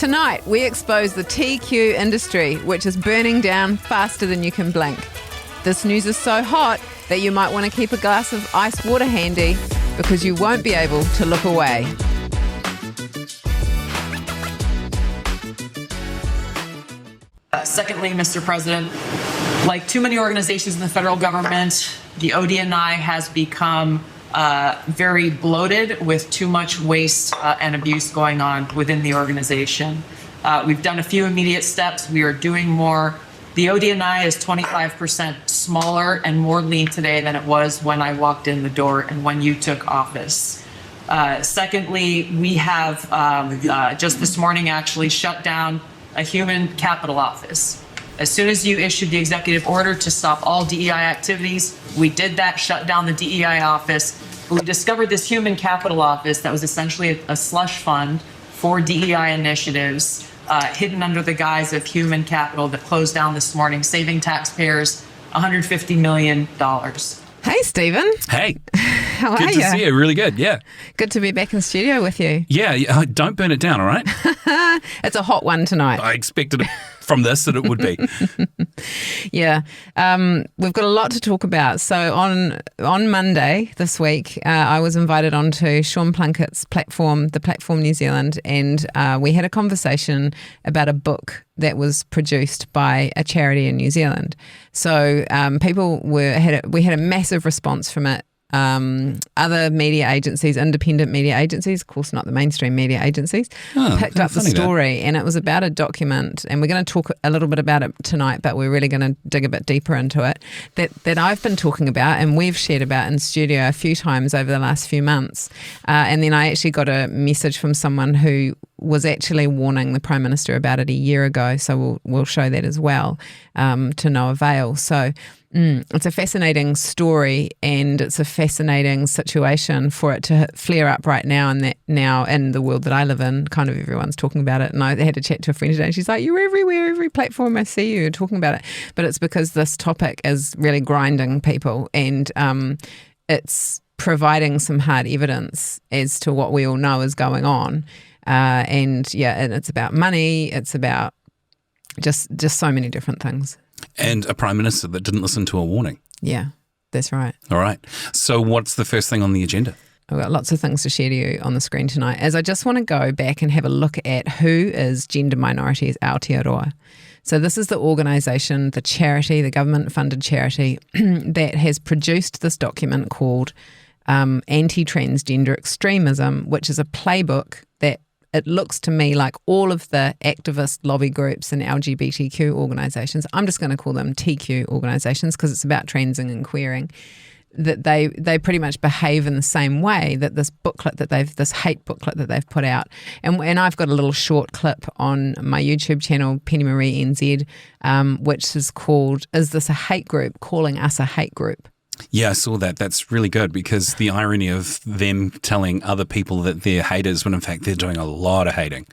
Tonight, we expose the TQ industry, which is burning down faster than you can blink. This news is so hot that you might want to keep a glass of ice water handy because you won't be able to look away. Secondly, Mr. President, like too many organizations in the federal government, the ODNI has become very bloated with too much waste and abuse going on within the organization. We've done a few immediate steps. We are doing more. The ODNI is 25% smaller and more lean today than it was when I walked in the door and when you took office. Secondly, we have just this morning actually shut down a human capital office. As soon as you issued the executive order to stop all DEI activities, we did that, shut down the DEI office. We discovered this human capital office that was essentially a slush fund for DEI initiatives, hidden under the guise of human capital, that closed down this morning, saving taxpayers $150 million. Hey, Stephen. Hey. How are you? Good to see you. Really good, yeah. Good to be back in studio with you. Yeah, don't burn it down, all right? It's a hot one tonight. I expected from this that it would be. Yeah. We've got a lot to talk about. So on Monday this week, I was invited onto Sean Plunkett's platform, the Platform New Zealand, and we had a conversation about a book that was produced by a charity in New Zealand. So we had a massive response from it. Other media agencies, independent media agencies, of course not the mainstream media agencies, picked up the story, and it was about a document, and we're going to talk a little bit about it tonight, but we're really going to dig a bit deeper into it, that I've been talking about and we've shared about in studio a few times over the last few months. And then I actually got a message from someone who was actually warning the Prime Minister about it a year ago, so we'll show that as well, to no avail. So it's a fascinating story, and it's a fascinating situation for it to flare up right now, and that now in the world that I live in, kind of everyone's talking about it. And I had to chat to a friend today, and she's like, "You're everywhere, every platform I see you're talking about it." But it's because this topic is really grinding people, and it's providing some hard evidence as to what we all know is going on. And it's about money. It's about just so many different things. And a Prime Minister that didn't listen to a warning. Yeah, that's right. All right. So what's the first thing on the agenda? I've got lots of things to share to you on the screen tonight, as I just want to go back and have a look at who is Gender Minorities Aotearoa. So this is the organisation, the charity, the government-funded charity that has produced this document called AntiTransgender Extremism, which is a playbook that it looks to me like all of the activist lobby groups and LGBTQ organisations, I'm just going to call them TQ organisations because it's about transing and queering, that they pretty much behave in the same way, that this hate booklet that they've put out. And I've got a little short clip on my YouTube channel, Penny Marie NZ, which is called, "Is This a Hate Group? Calling Us a Hate Group." Yeah, I saw that. That's really good, because the irony of them telling other people that they're haters when in fact they're doing a lot of hating.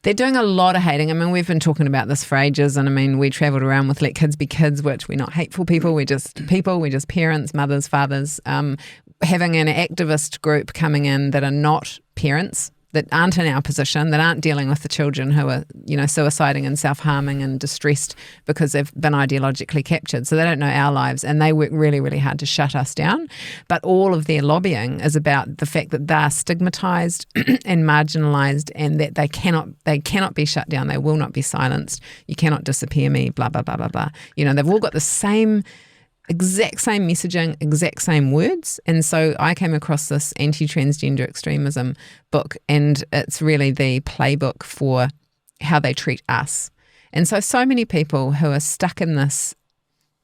They're doing a lot of hating. I mean, we've been talking about this for ages, and I mean, we travelled around with Let Kids Be Kids, which we're not hateful people, we're just people, we're just parents, mothers, fathers. Having an activist group coming in that are not parents, that aren't in our position, that aren't dealing with the children who are, suiciding and self-harming and distressed because they've been ideologically captured. So they don't know our lives, and they work really, really hard to shut us down. But all of their lobbying is about the fact that they're stigmatised and marginalised, and that they cannot be shut down. They will not be silenced. You cannot disappear me, blah, blah, blah, blah, blah. They've all got the exact same messaging, exact same words. And so I came across this Anti-Transgender Extremism book, and it's really the playbook for how they treat us. And so many people who are stuck in this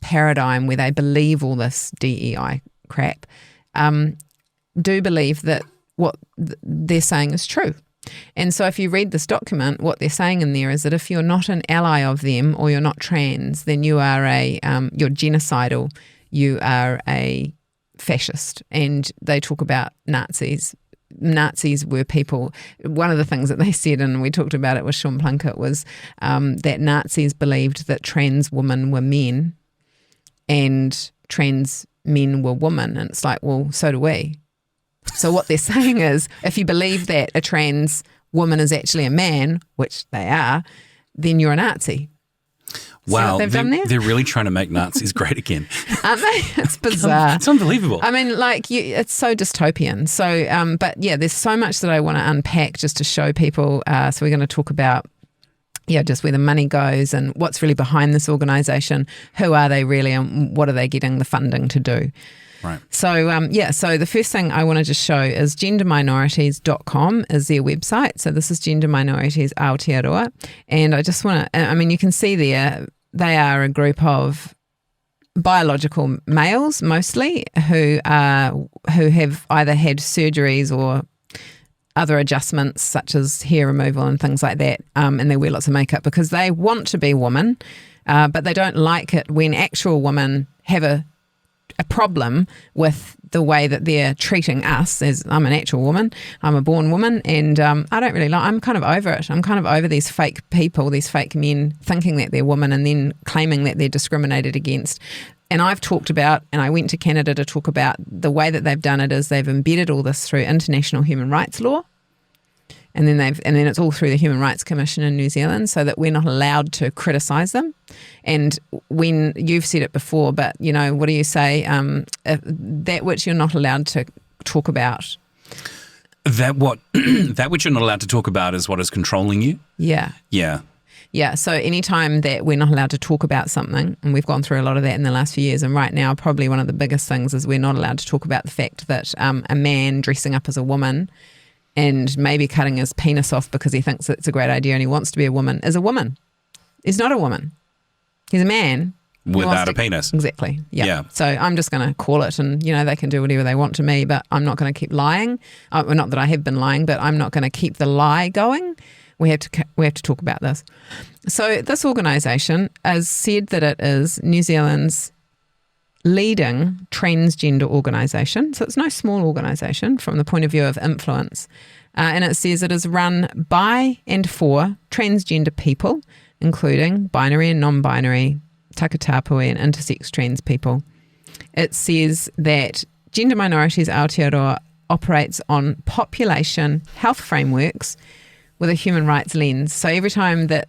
paradigm where they believe all this DEI crap do believe that what they're saying is true. And so if you read this document, what they're saying in there is that if you're not an ally of them, or you're not trans, then you are you're genocidal, you are a fascist. And they talk about Nazis. Nazis were people, one of the things that they said, and we talked about it with Sean Plunkett, was that Nazis believed that trans women were men and trans men were women. And it's like, well, so do we. So what they're saying is, if you believe that a trans woman is actually a man, which they are, then you're a Nazi. Wow, they've done there? They're really trying to make Nazis great again. Aren't they? It's bizarre. It's unbelievable. I mean, it's so dystopian. So, but yeah, there's so much that I want to unpack just to show people. So we're going to talk about, just where the money goes and what's really behind this organisation. Who are they really, and what are they getting the funding to do? Right. So, so the first thing I want to just show is genderminorities.com is their website. So this is Gender Minorities Aotearoa. And I just want to, you can see there, they are a group of biological males mostly who have either had surgeries or other adjustments such as hair removal and things like that. And they wear lots of makeup because they want to be women, but they don't like it when actual women have a problem with the way that they're treating us. As I'm an actual woman, I'm a born woman, and I don't really I'm kind of over it. I'm kind of over these fake people, these fake men thinking that they're women and then claiming that they're discriminated against. And I've talked about, and I went to Canada to talk about the way that they've done it is they've embedded all this through international human rights law. And then it's all through the Human Rights Commission in New Zealand, so that we're not allowed to criticise them. And when you've said it before, but what do you say? That which you're not allowed to talk about. That which you're not allowed to talk about is what is controlling you. Yeah. Yeah. Yeah. So anytime that we're not allowed to talk about something, and we've gone through a lot of that in the last few years, and right now probably one of the biggest things is we're not allowed to talk about the fact that a man dressing up as a woman and maybe cutting his penis off because he thinks it's a great idea and he wants to be a woman, is a woman. He's not a woman. He's a man. Without a penis. Exactly. Yeah. So I'm just going to call it, and, they can do whatever they want to me, but I'm not going to keep lying. Not that I have been lying, but I'm not going to keep the lie going. We have to talk about this. So this organisation has said that it is New Zealand's leading transgender organisation. So it's no small organisation from the point of view of influence. And it says it is run by and for transgender people, including binary and non-binary, takatapui and intersex trans people. It says that Gender Minorities Aotearoa operates on population health frameworks with a human rights lens. So every time that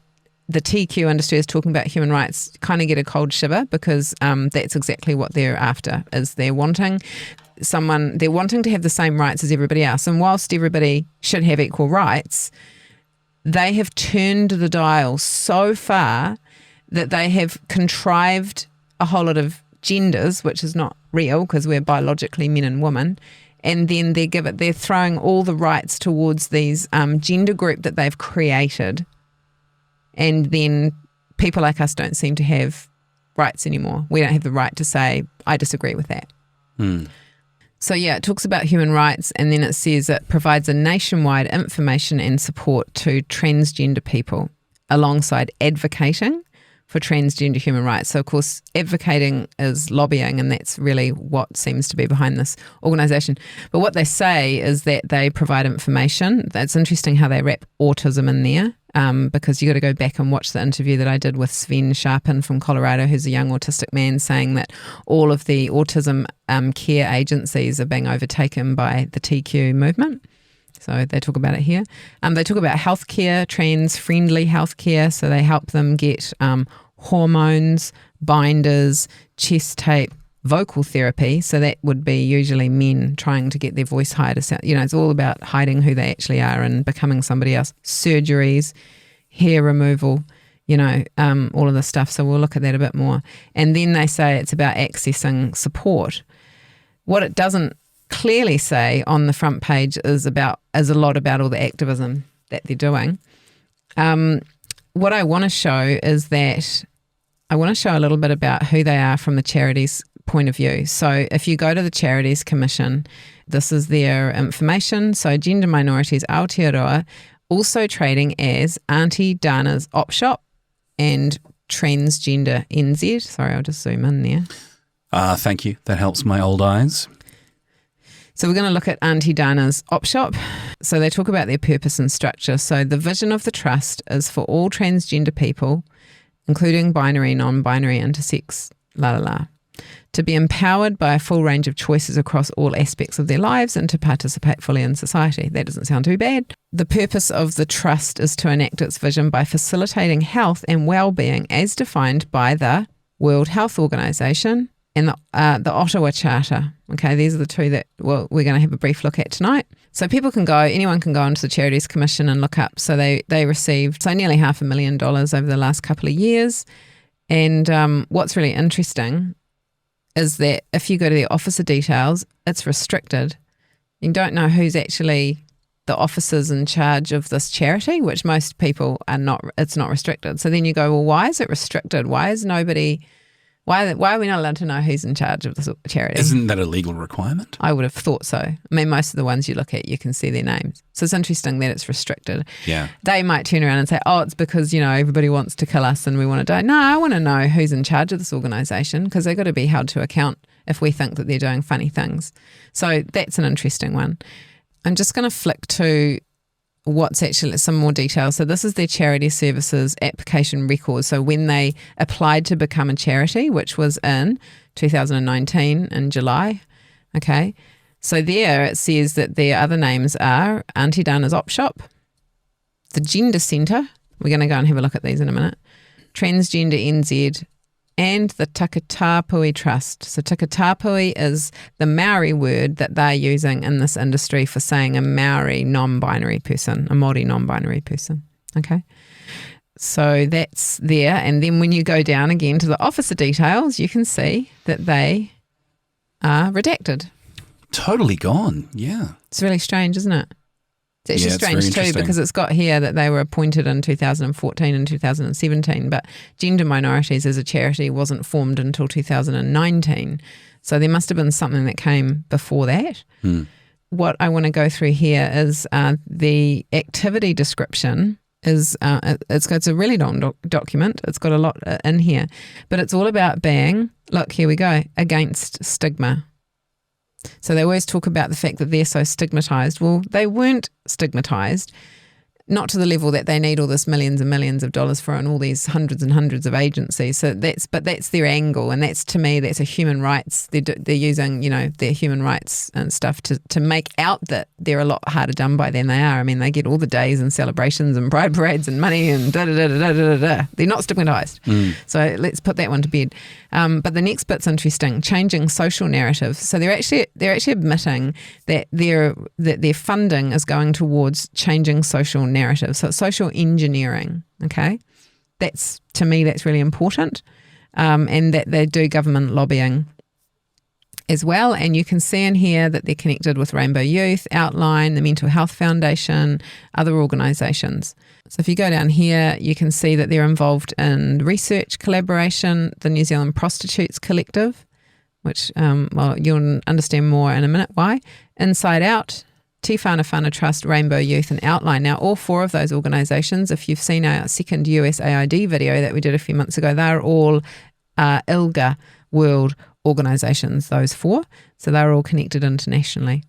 the TQ industry is talking about human rights, kind of get a cold shiver, because that's exactly what they're after. Is they're wanting to have the same rights as everybody else. And whilst everybody should have equal rights, they have turned the dial so far that they have contrived a whole lot of genders, which is not real because we're biologically men and women. And then they're throwing all the rights towards these gender group that they've created. And then people like us don't seem to have rights anymore. We don't have the right to say, I disagree with that. So it talks about human rights, and then it says it provides a nationwide information and support to transgender people alongside advocating for transgender human rights. So, of course, advocating is lobbying, and that's really what seems to be behind this organisation. But what they say is that they provide information. That's interesting how they wrap autism in there, because you got to go back and watch the interview that I did with Sven Sharpen from Colorado, who's a young autistic man, saying that all of the autism care agencies are being overtaken by the TQ movement. So they talk about it here. They talk about healthcare, trans-friendly healthcare. So they help them get hormones, binders, chest tape, vocal therapy. So that would be usually men trying to get their voice higher to sound. It's all about hiding who they actually are and becoming somebody else. Surgeries, hair removal, all of this stuff. So we'll look at that a bit more. And then they say it's about accessing support. What it doesn't clearly say on the front page is a lot about all the activism that they're doing. What I want to show is that I want to show a little bit about who they are from the charities point of view. So if you go to the Charities Commission, this is their information. So Gender Minorities Aotearoa, also trading as Auntie Donna's Op Shop and Transgender NZ. Sorry, I'll just zoom in there. Thank you. That helps my old eyes. So we're going to look at Auntie Donna's Op Shop. So they talk about their purpose and structure. So the vision of the trust is for all transgender people, including binary, non-binary, intersex, to be empowered by a full range of choices across all aspects of their lives and to participate fully in society. That doesn't sound too bad. The purpose of the trust is to enact its vision by facilitating health and well-being as defined by the World Health Organization and the Ottawa Charter. Okay, these are the two that we're going to have a brief look at tonight. So anyone can go onto the Charities Commission and look up. So they received nearly $500,000 over the last couple of years. And what's really interesting is that if you go to the officer details, it's restricted. You don't know who's actually the officers in charge of this charity, which most people are not. It's not restricted. So then you go, well, why is it restricted? Why are we not allowed to know who's in charge of this charity? Isn't that a legal requirement? I would have thought so. I mean, most of the ones you look at, you can see their names. So it's interesting that it's restricted. Yeah. They might turn around and say, oh, it's because, everybody wants to kill us and we want to die. No, I want to know who's in charge of this organisation because they've got to be held to account if we think that they're doing funny things. So that's an interesting one. I'm just going to flick to what's actually some more detail. So this is their charity services application record. So when they applied to become a charity, which was in 2019 in July, okay. So there it says that their other names are Auntie Donna's Op Shop, the Gender Centre, we're going to go and have a look at these in a minute, Transgender NZ, and the Takatapui Trust. So Takatapui is the Maori word that they're using in this industry for saying a Maori non-binary person, a Māori non-binary person. Okay. So that's there. And then when you go down again to the officer details, you can see that they are redacted. Totally gone. Yeah. It's really strange, isn't it? It's actually strange too because it's got here that they were appointed in 2014 and 2017, but Gender Minorities as a charity wasn't formed until 2019. So there must have been something that came before that. What I want to go through here is the activity description is it's a really long document. It's got a lot in here, but it's all about being, look, here we go, against stigma. So they always talk about the fact that they're so stigmatized. Well, they weren't stigmatized, not to the level that they need all this millions and millions of dollars for and all these hundreds and hundreds of agencies. So that's their angle, and that's, to me, that's a human rights. They're using their human rights and stuff to make out that they're a lot harder done by than they are. I mean, they get all the days and celebrations and pride parades and money and da da da da da da. They're not stigmatized. So let's put that one to bed. But the next bit's interesting: changing social narratives. So they're actually admitting that their funding is going towards changing social narratives. So it's social engineering. Okay, to me that's really important, and that they do government lobbying as well. And you can see in here that they're connected with Rainbow Youth, Outline, the Mental Health Foundation, other organisations. So if you go down here, you can see that they're involved in research collaboration, the New Zealand Prostitutes Collective, which, you'll understand more in a minute why, Inside Out, Te Whānau Whānau Trust, Rainbow Youth and Outline. Now, all four of those organisations, if you've seen our second USAID video that we did a few months ago, they're all ILGA World organisations, those four. So they're all connected internationally.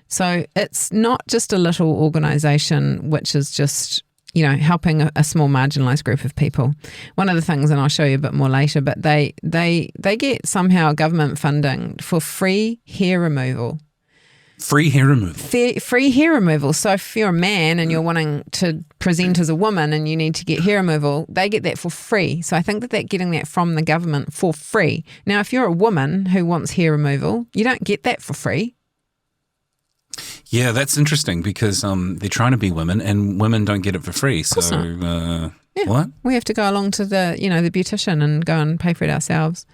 So it's not just a little organisation which is just, helping a small marginalised group of people. One of the things, and I'll show you a bit more later, but they get somehow government funding for free hair removal. Free hair removal. Free hair removal. So if you're a man and you're wanting to present as a woman and you need to get hair removal, they get that for free. So I think that they're getting that from the government for free. Now, if you're a woman who wants hair removal, you don't get that for free. Yeah, that's interesting because they're trying to be women and women don't get it for free. So what? We have to go along to the beautician and go and pay for it ourselves.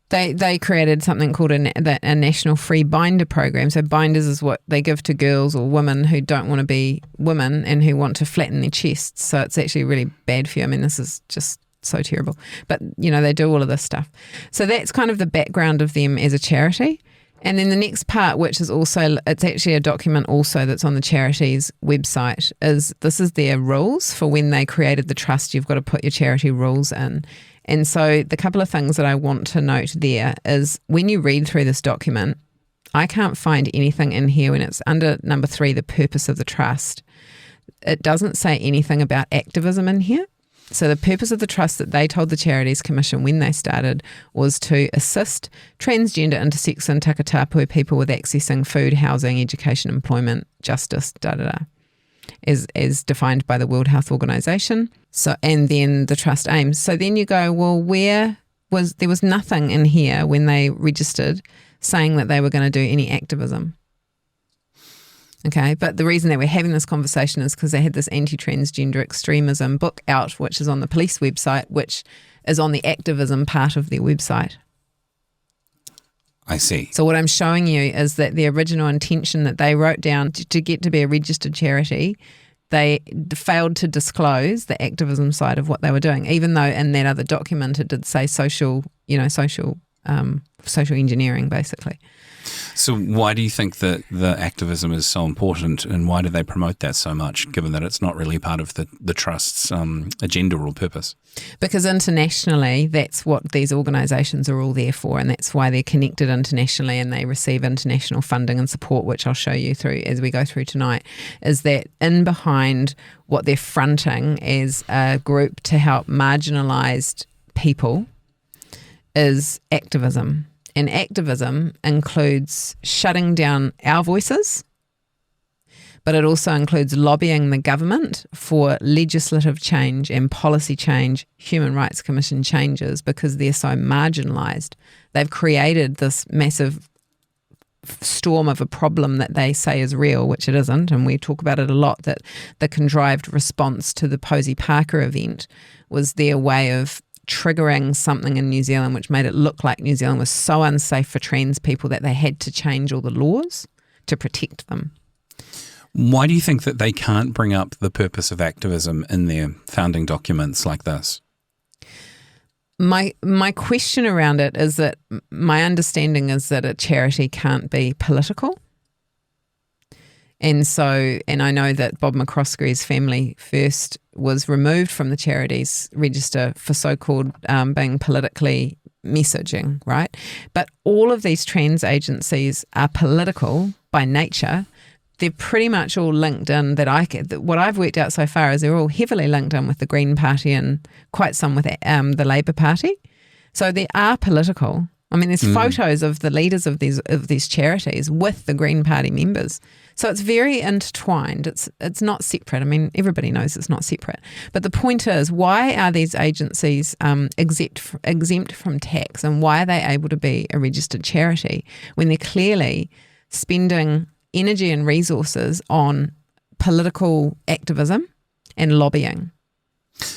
They created something called a national free binder program. So binders is what they give to girls or women who don't want to be women and who want to flatten their chests. So it's actually really bad for you. I mean, this is just so terrible. But, they do all of this stuff. So that's kind of the background of them as a charity. And then the next part, which is also, it's actually a document also that's on the charity's website, this is their rules for when they created the trust. You've got to put your charity rules in. And so the couple of things that I want to note there is when you read through this document, I can't find anything in here when it's under number 3, the purpose of the trust. It doesn't say anything about activism in here. So the purpose of the trust that they told the Charities Commission when they started was to assist transgender, intersex and takatapu people with accessing food, housing, education, employment, justice, as defined by the World Health Organization. So, and then the trust aims. So then you go, well, there was nothing in here when they registered saying that they were going to do any activism. Okay, but the reason that we're having this conversation is because they had this AntiTransgender Extremism book out, which is on the police website, which is on the activism part of their website. I see. So what I'm showing you is that the original intention that they wrote down to get to be a registered charity, they failed to disclose the activism side of what they were doing, even though in that other document it did say social engineering, basically. So why do you think that the activism is so important, and why do they promote that so much, given that it's not really part of the trust's agenda or purpose? Because internationally, that's what these organisations are all there for, and that's why they're connected internationally and they receive international funding and support, which I'll show you through as we go through tonight, is that in behind what they're fronting as a group to help marginalised people is activism. And activism includes shutting down our voices, but it also includes lobbying the government for legislative change and policy change, Human Rights Commission changes, because they're so marginalised. They've created this massive storm of a problem that they say is real, which it isn't, and we talk about it a lot, that the contrived response to the Posey Parker event was their way of triggering something in New Zealand which made it look like New Zealand was so unsafe for trans people that they had to change all the laws to protect them. Why do you think that they can't bring up the purpose of activism in their founding documents like this? My question around it is that my understanding is that a charity can't be political. And I know that Bob McCroskey's Family First was removed from the charities register for so-called being politically messaging, right? But all of these trans agencies are political by nature. They're pretty much all linked in what I've worked out so far is they're all heavily linked in with the Green Party and quite some with the Labour Party. So they are political. I mean, there's photos of the leaders of these charities with the Green Party members. So it's very intertwined. It's not separate. I mean, everybody knows it's not separate. But the point is, why are these agencies exempt from tax, and why are they able to be a registered charity when they're clearly spending energy and resources on political activism and lobbying?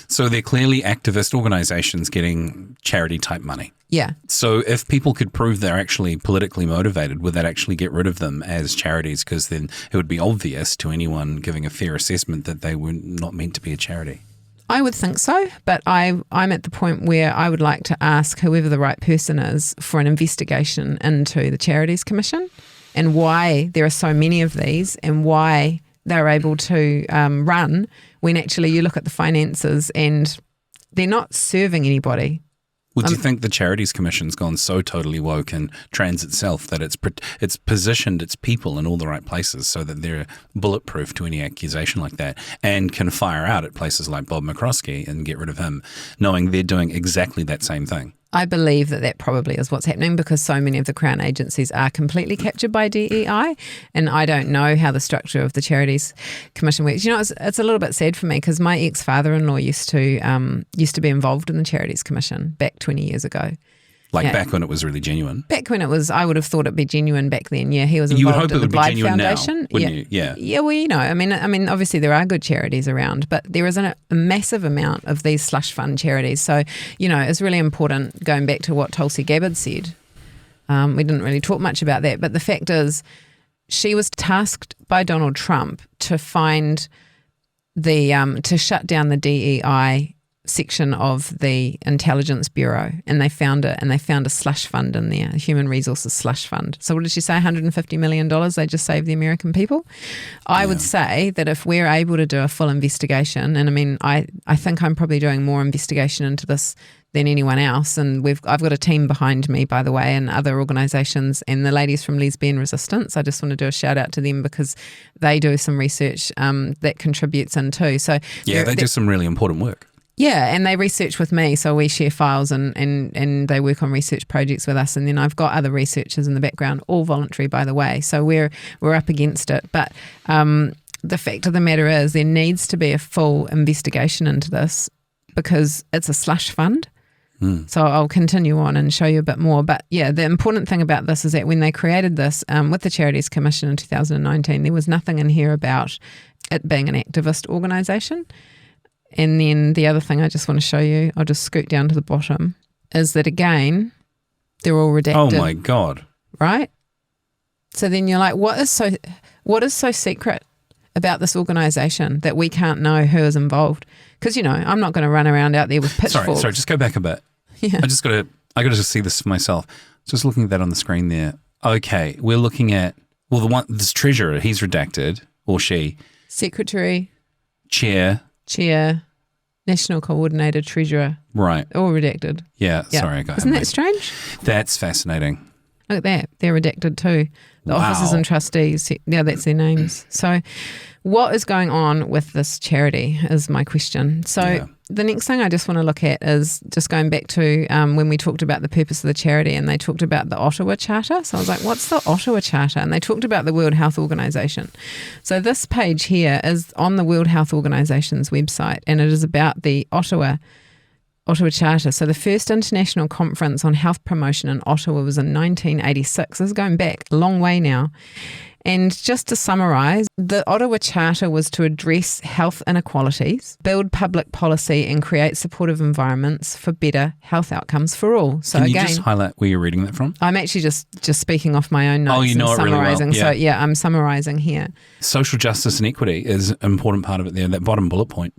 So they're clearly activist organisations getting charity-type money. Yeah. So if people could prove they're actually politically motivated, would that actually get rid of them as charities? Because then it would be obvious to anyone giving a fair assessment that they were not meant to be a charity. I would think so, but I'm at the point where I would like to ask whoever the right person is for an investigation into the Charities Commission and why there are so many of these and why they're able to run when actually you look at the finances and they're not serving anybody. Would you think the Charities Commission's gone so totally woke and trans itself that it's positioned its people in all the right places so that they're bulletproof to any accusation like that and can fire out at places like Bob McCroskey and get rid of him, knowing they're doing exactly that same thing? I believe that probably is what's happening because so many of the Crown agencies are completely captured by DEI, and I don't know how the structure of the Charities Commission works. You know, it's a little bit sad for me because my ex-father-in-law used to be involved in the Charities Commission back 20 years ago. Back when it was really genuine. Back when it was, I would have thought it'd be genuine back then. Yeah, he was involved in the Blythe Foundation. Now, wouldn't you? Yeah. Yeah, well, you know, I mean, obviously there are good charities around, but there is a massive amount of these slush fund charities. So, you know, it's really important going back to what Tulsi Gabbard said. We didn't really talk much about that, but the fact is, she was tasked by Donald Trump to find to shut down the DEI section of the Intelligence Bureau, and they found it, and they found a slush fund in there, a human resources slush fund. So what did she say, $150 million they just saved the American people? I would say that if we're able to do a full investigation, and I mean, I think I'm probably doing more investigation into this than anyone else, and I've got a team behind me, by the way, and other organisations, and the ladies from Lesbian Resistance. I just want to do a shout out to them because they do some research that contributes in too. So yeah, they do some really important work. Yeah, and they research with me, so we share files and they work on research projects with us. And then I've got other researchers in the background, all voluntary, by the way. So we're up against it. But the fact of the matter is there needs to be a full investigation into this because it's a slush fund. So I'll continue on and show you a bit more. But yeah, the important thing about this is that when they created this with the Charities Commission in 2019, there was nothing in here about it being an activist organisation. And then the other thing I just want to show you, I'll just scoot down to the bottom, is that again, they're all redacted. Oh my God. Right? So then you're like, what is so secret about this organisation that we can't know who is involved? Because, I'm not going to run around out there with pitchforks. Sorry, just go back a bit. Yeah. I got to see this for myself. Just looking at that on the screen there. Okay, we're looking at, this treasurer, he's redacted, or she. Secretary. Chair, National Coordinator, Treasurer. Right. All redacted. Yeah. Sorry, I got Isn't that strange? That's fascinating. Look at that. They're redacted too. The officers and trustees, that's their names. So what is going on with this charity is my question. So the next thing I just want to look at is just going back to when we talked about the purpose of the charity and they talked about the Ottawa Charter. So I was like, what's the Ottawa Charter? And they talked about the World Health Organization. So this page here is on the World Health Organization's website and it is about the Ottawa Charter. So the first international conference on health promotion in Ottawa was in 1986. This is going back a long way now. And just to summarise, the Ottawa Charter was to address health inequalities, build public policy and create supportive environments for better health outcomes for all. So Can you just highlight where you're reading that from? I'm actually just speaking off my own notes. Oh, you know it really well. So I'm summarising here. Social justice and equity is an important part of it there, that bottom bullet point.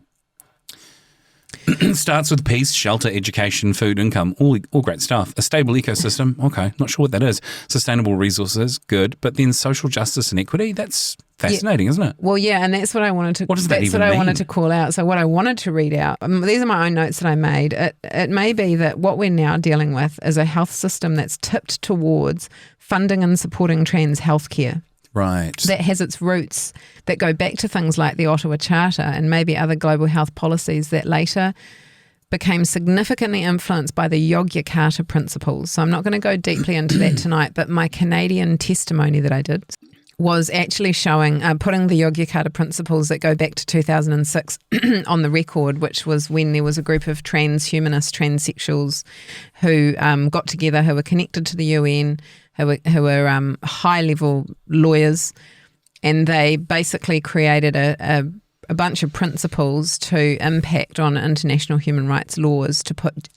Starts with peace, shelter, education, food, income, all great stuff. A stable ecosystem, okay, not sure what that is. Sustainable resources, good. But then social justice and equity, that's fascinating, isn't it? Well, yeah, and that's what I wanted to. What does that even mean? I wanted to call out. So what I wanted to read out. These are my own notes that I made. It may be that what we're now dealing with is a health system that's tipped towards funding and supporting trans healthcare. Right. That has its roots that go back to things like the Ottawa Charter and maybe other global health policies that later became significantly influenced by the Yogyakarta principles. So I'm not going to go deeply into that tonight, but my Canadian testimony that I did was actually showing, putting the Yogyakarta principles that go back to 2006 on the record, which was when there was a group of transhumanists, transsexuals who got together, who were connected to the UN, who were high-level lawyers, and they basically created a bunch of principles to impact on international human rights laws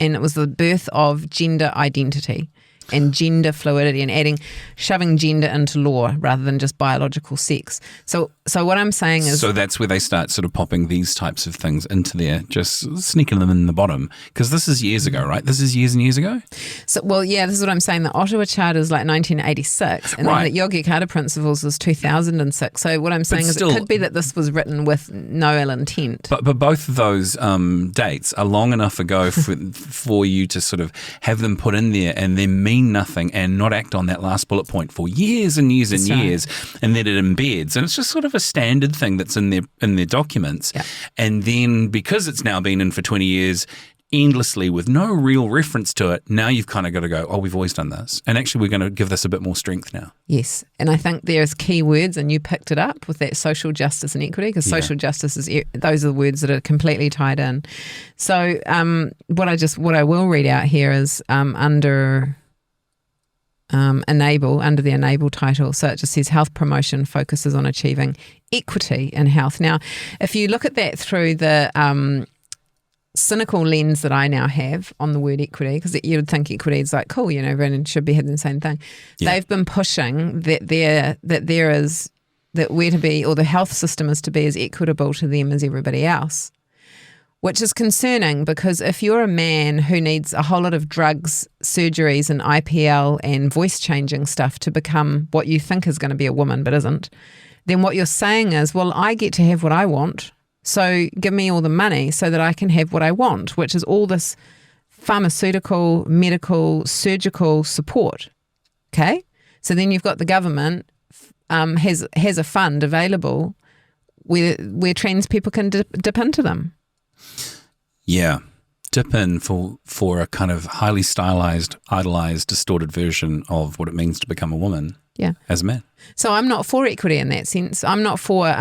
and it was the birth of gender identity and gender fluidity and shoving gender into law rather than just biological sex. So what I'm saying is... So that's where they start sort of popping these types of things into there, just sneaking them in the bottom. Because this is years ago, right? This is years and years ago? So, well, yeah, this is what I'm saying. The Ottawa Charter is like 1986 and then the Yogyakarta Principles was 2006. So what I'm saying is it could be that this was written with no ill intent. But both of those dates are long enough ago for you to sort of have them put in there and then mean nothing and not act on that last bullet point for years and years and years, and then it embeds, and it's just sort of a standard thing that's in their documents. And then because it's now been in for 20 years endlessly with no real reference to it, now you've kind of got to go, we've always done this, and actually we're going to give this a bit more strength now. Yes, and I think there's key words, and you picked it up with that social justice and equity, because social justice those are the words that are completely tied in. So what I will read out here is under Enable, under the Enable title. So it just says health promotion focuses on achieving equity in health. Now, if you look at that through the cynical lens that I now have on the word equity, because you would think equity is like, cool, everyone should be having the same thing. Yeah. They've been pushing that we're to be, or the health system is to be as equitable to them as everybody else. Which is concerning, because if you're a man who needs a whole lot of drugs, surgeries and IPL and voice changing stuff to become what you think is going to be a woman but isn't, then what you're saying is, well, I get to have what I want, so give me all the money so that I can have what I want, which is all this pharmaceutical, medical, surgical support. Okay? So then you've got the government has a fund available where trans people can dip into them. Yeah. Dip in for a kind of highly stylized, idolized, distorted version of what it means to become a woman as a man. So I'm not for equity in that sense. I'm not for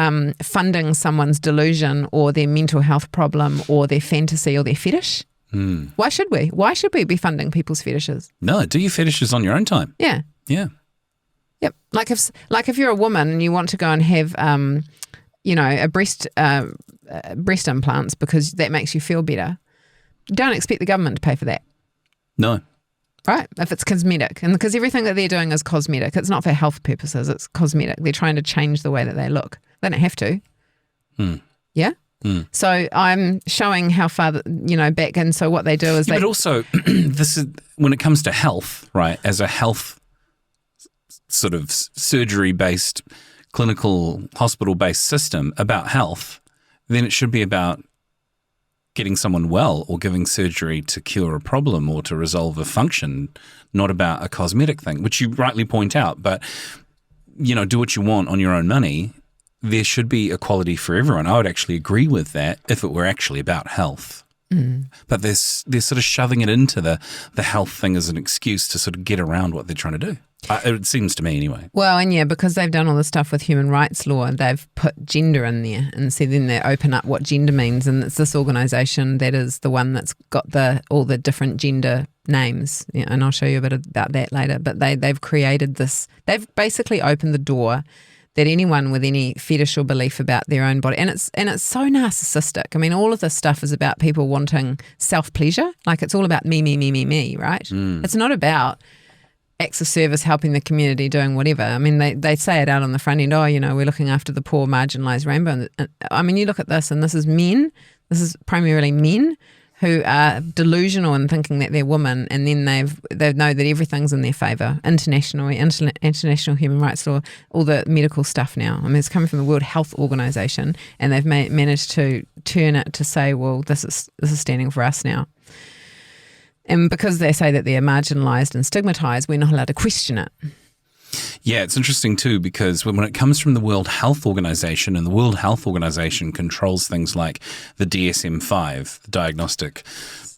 funding someone's delusion or their mental health problem or their fantasy or their fetish. Why should we? Why should we be funding people's fetishes? No, do your fetishes on your own time. Yeah. Yeah. Yep. Like if you're a woman and you want to go and have, a breast implants because that makes you feel better, don't expect the government to pay for that. No. Right? If it's cosmetic. And because everything that they're doing is cosmetic. It's not for health purposes. It's cosmetic. They're trying to change the way that they look. They don't have to. Yeah? So I'm showing how far, back. And so what they do is But also, this is when it comes to health, right, as a health sort of surgery-based, clinical, hospital-based system about health, then it should be about getting someone well or giving surgery to cure a problem or to resolve a function, not about a cosmetic thing, which you rightly point out. But, do what you want on your own money. There should be equality for everyone. I would actually agree with that if it were actually about health. But they're sort of shoving it into the health thing as an excuse to sort of get around what they're trying to do. It seems to me anyway. Well, and because they've done all this stuff with human rights law, they've put gender in there, and so then they open up what gender means, and it's this organisation that is the one that's got all the different gender names, and I'll show you a bit about that later. But they've created this. They've basically opened the door that anyone with any fetish or belief about their own body, and it's so narcissistic. I mean, all of this stuff is about people wanting self-pleasure. Like it's all about me, right? It's not about acts of service, helping the community, doing whatever. I mean, they say it out on the front end, we're looking after the poor, marginalised rainbow. And, I mean, you look at this, and this is men. This is primarily men who are delusional in thinking that they're women, and then they know that everything's in their favour. International human rights law, all the medical stuff now. I mean, it's coming from the World Health Organization, and they've managed to turn it to say, well, this is standing for us now. And because they say that they're marginalised and stigmatised, we're not allowed to question it. Yeah, it's interesting too, because when it comes from the World Health Organization, and the World Health Organization controls things like the DSM-5, the Diagnostic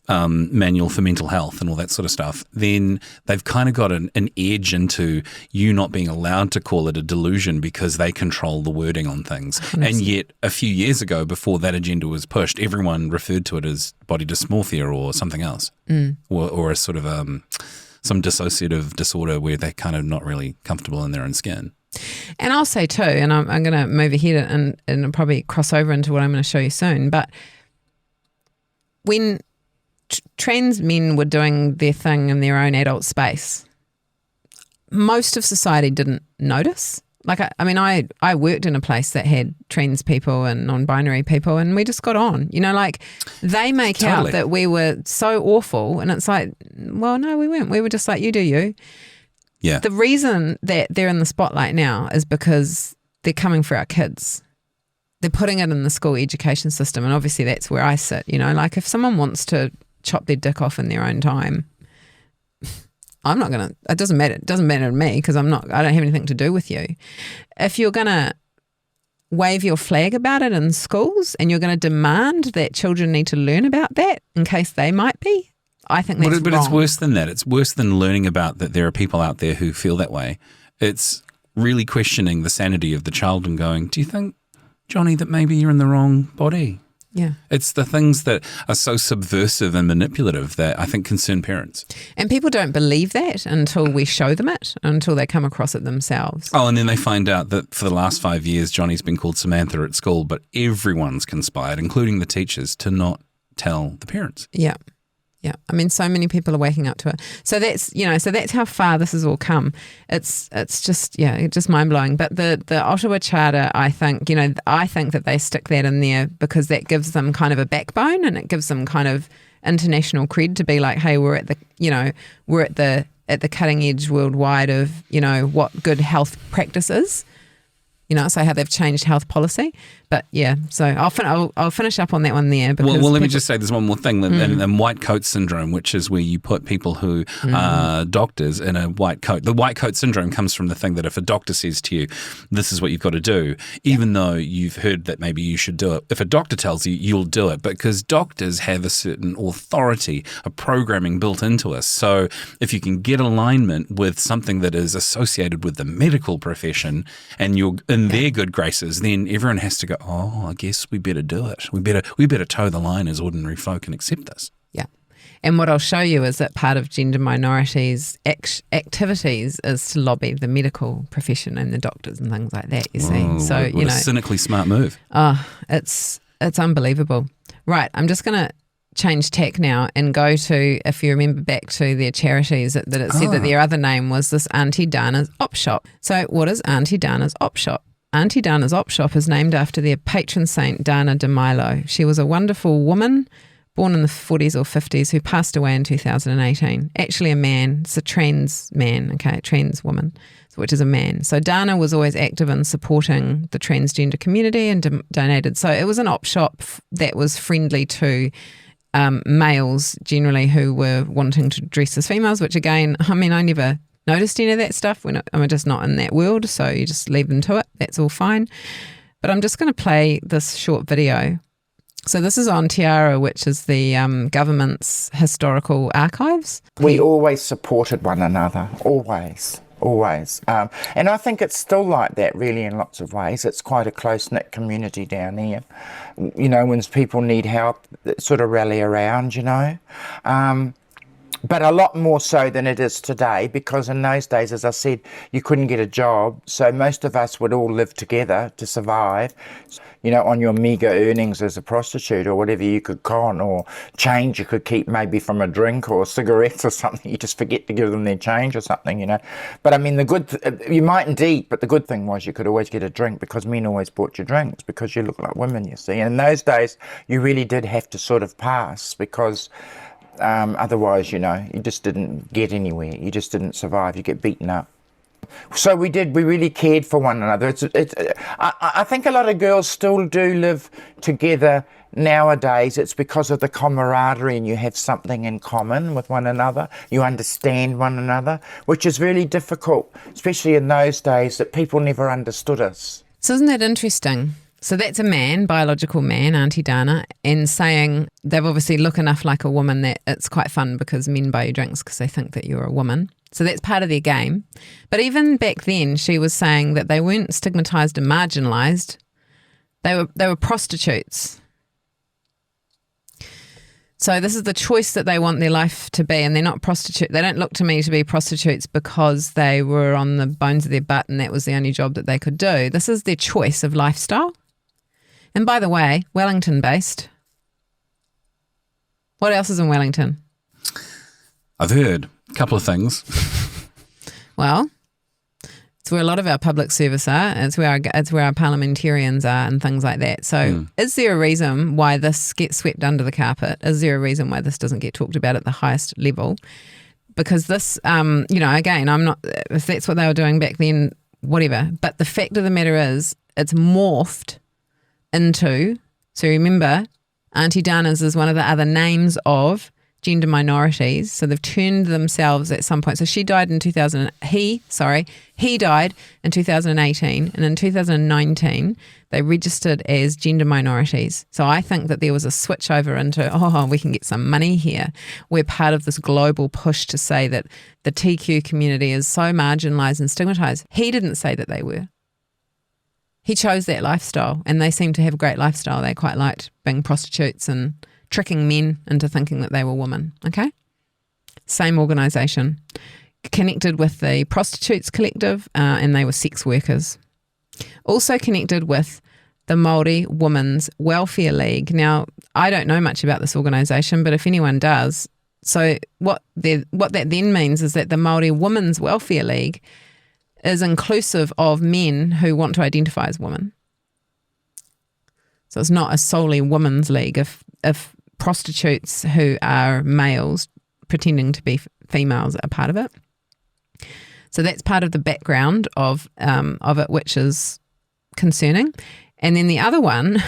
Manual for Mental Health and all that sort of stuff, then they've kind of got an edge into you not being allowed to call it a delusion because they control the wording on things. 100%. And yet a few years ago, before that agenda was pushed, everyone referred to it as body dysmorphia or something else, or a sort of some dissociative disorder where they're kind of not really comfortable in their own skin. And I'll say too, and I'm going to move ahead and probably cross over into what I'm going to show you soon, but when trans men were doing their thing in their own adult space, most of society didn't notice. Like, I worked in a place that had trans people and non-binary people, and we just got on. They make out that we were so awful, and it's like, well, no, we weren't. We were just like, you do you. Yeah. The reason that they're in the spotlight now is because they're coming for our kids. They're putting it in the school education system, and obviously that's where I sit. Like if someone wants to chop their dick off in their own time, I'm not going to, it doesn't matter. It doesn't matter to me because I don't have anything to do with you. If you're going to wave your flag about it in schools and you're going to demand that children need to learn about that in case they might be, I think that's But wrong. it's worse than that. It's worse than learning about that there are people out there who feel that way. It's really questioning the sanity of the child and going, do you think, Johnny, that maybe you're in the wrong body? Yeah. It's the things that are so subversive and manipulative that I think concern parents. And people don't believe that until we show them it, until they come across it themselves. Oh, and then they find out that for the last 5 years, Johnny's been called Samantha at school, but everyone's conspired, including the teachers, to not tell the parents. Yeah. Yeah. I mean, so many people are waking up to it. So that's how far this has all come. It's just mind blowing. But the Ottawa Charter, I think that they stick that in there because that gives them kind of a backbone, and it gives them kind of international cred to be like, hey, we're at the cutting edge worldwide of, what good health practice is. So how they've changed health policy. But yeah, so I'll finish up on that one there. Because well, let me just say there's one more thing. And white coat syndrome, which is where you put people who are doctors in a white coat. The white coat syndrome comes from the thing that if a doctor says to you, this is what you've got to do, even though you've heard that maybe you should do it, if a doctor tells you, you'll do it, because doctors have a certain authority, a programming built into us. So if you can get alignment with something that is associated with the medical profession and you're in their good graces, then everyone has to go, oh, I guess we better do it. We better toe the line as ordinary folk and accept this. Yeah. And what I'll show you is that part of gender minorities' activities is to lobby the medical profession and the doctors and things like that, you see. So, what a cynically smart move. It's unbelievable. Right, I'm just going to change tack now and go to, if you remember back to their charities, that it said that their other name was this Auntie Donna's Op Shop. So what is Auntie Donna's Op Shop? Auntie Donna's Op Shop is named after their patron saint, Donna de Milo. She was a wonderful woman born in the 40s or 50s who passed away in 2018. Actually a man, it's a trans man, trans woman, which is a man. So Donna was always active in supporting the transgender community and donated. So it was an op shop that was friendly to males generally who were wanting to dress as females, which again, I mean, I never noticed any of that stuff. I'm just not in that world, so you just leave them to it. That's all fine. But I'm just going to play this short video. So this is on Tiara, which is the government's historical archives. We always supported one another, always. And I think it's still like that really in lots of ways. It's quite a close-knit community down here. You know, when people need help, they sort of rally around, you know. But a lot more so than it is today, because in those days, as I said, you couldn't get a job. So most of us would all live together to survive, you know, on your meagre earnings as a prostitute or whatever you could con, or change you could keep maybe from a drink or cigarettes or something. You just forget to give them their change or something, you know. But I mean, you mightn't eat, but the good thing was you could always get a drink, because men always bought you drinks because you look like women, you see. And in those days, you really did have to sort of pass, because otherwise, you know, you just didn't get anywhere. You just didn't survive. You get beaten up. So we really cared for one another. I think a lot of girls still do live together nowadays. It's because of the camaraderie, and you have something in common with one another. You understand one another, which is really difficult, especially in those days that people never understood us. So isn't that interesting? So that's a man, biological man, Auntie Donna, and saying they've obviously look enough like a woman that it's quite fun because men buy you drinks because they think that you're a woman. So that's part of their game. But even back then, she was saying that they weren't stigmatised and marginalised. They were prostitutes. So this is the choice that they want their life to be, and they're not prostitute. They don't look to me to be prostitutes because they were on the bones of their butt and that was the only job that they could do. This is their choice of lifestyle. And by the way, Wellington-based. What else is in Wellington? I've heard a couple of things. Well, it's where a lot of our public service are. It's where our parliamentarians are and things like that. So is there a reason why this gets swept under the carpet? Is there a reason why this doesn't get talked about at the highest level? Because this, you know, again, I'm not, if that's what they were doing back then, whatever. But the fact of the matter is, it's morphed into, so remember, Auntie Donna's is one of the other names of gender minorities. So they've turned themselves at some point. So he died in 2018, and in 2019 they registered as gender minorities. So I think that there was a switch over into, we can get some money here. We're part of this global push to say that the TQ community is so marginalised and stigmatised. He didn't say that they were. He chose that lifestyle, and they seemed to have a great lifestyle. They quite liked being prostitutes and tricking men into thinking that they were women, okay? Same organisation. Connected with the Prostitutes Collective, and they were sex workers. Also connected with the Māori Women's Welfare League. Now, I don't know much about this organisation, but if anyone does, so what that then means is that the Māori Women's Welfare League is inclusive of men who want to identify as women. So it's not a solely women's league. If prostitutes who are males pretending to be females are part of it. So that's part of the background of it, which is concerning. And then the other one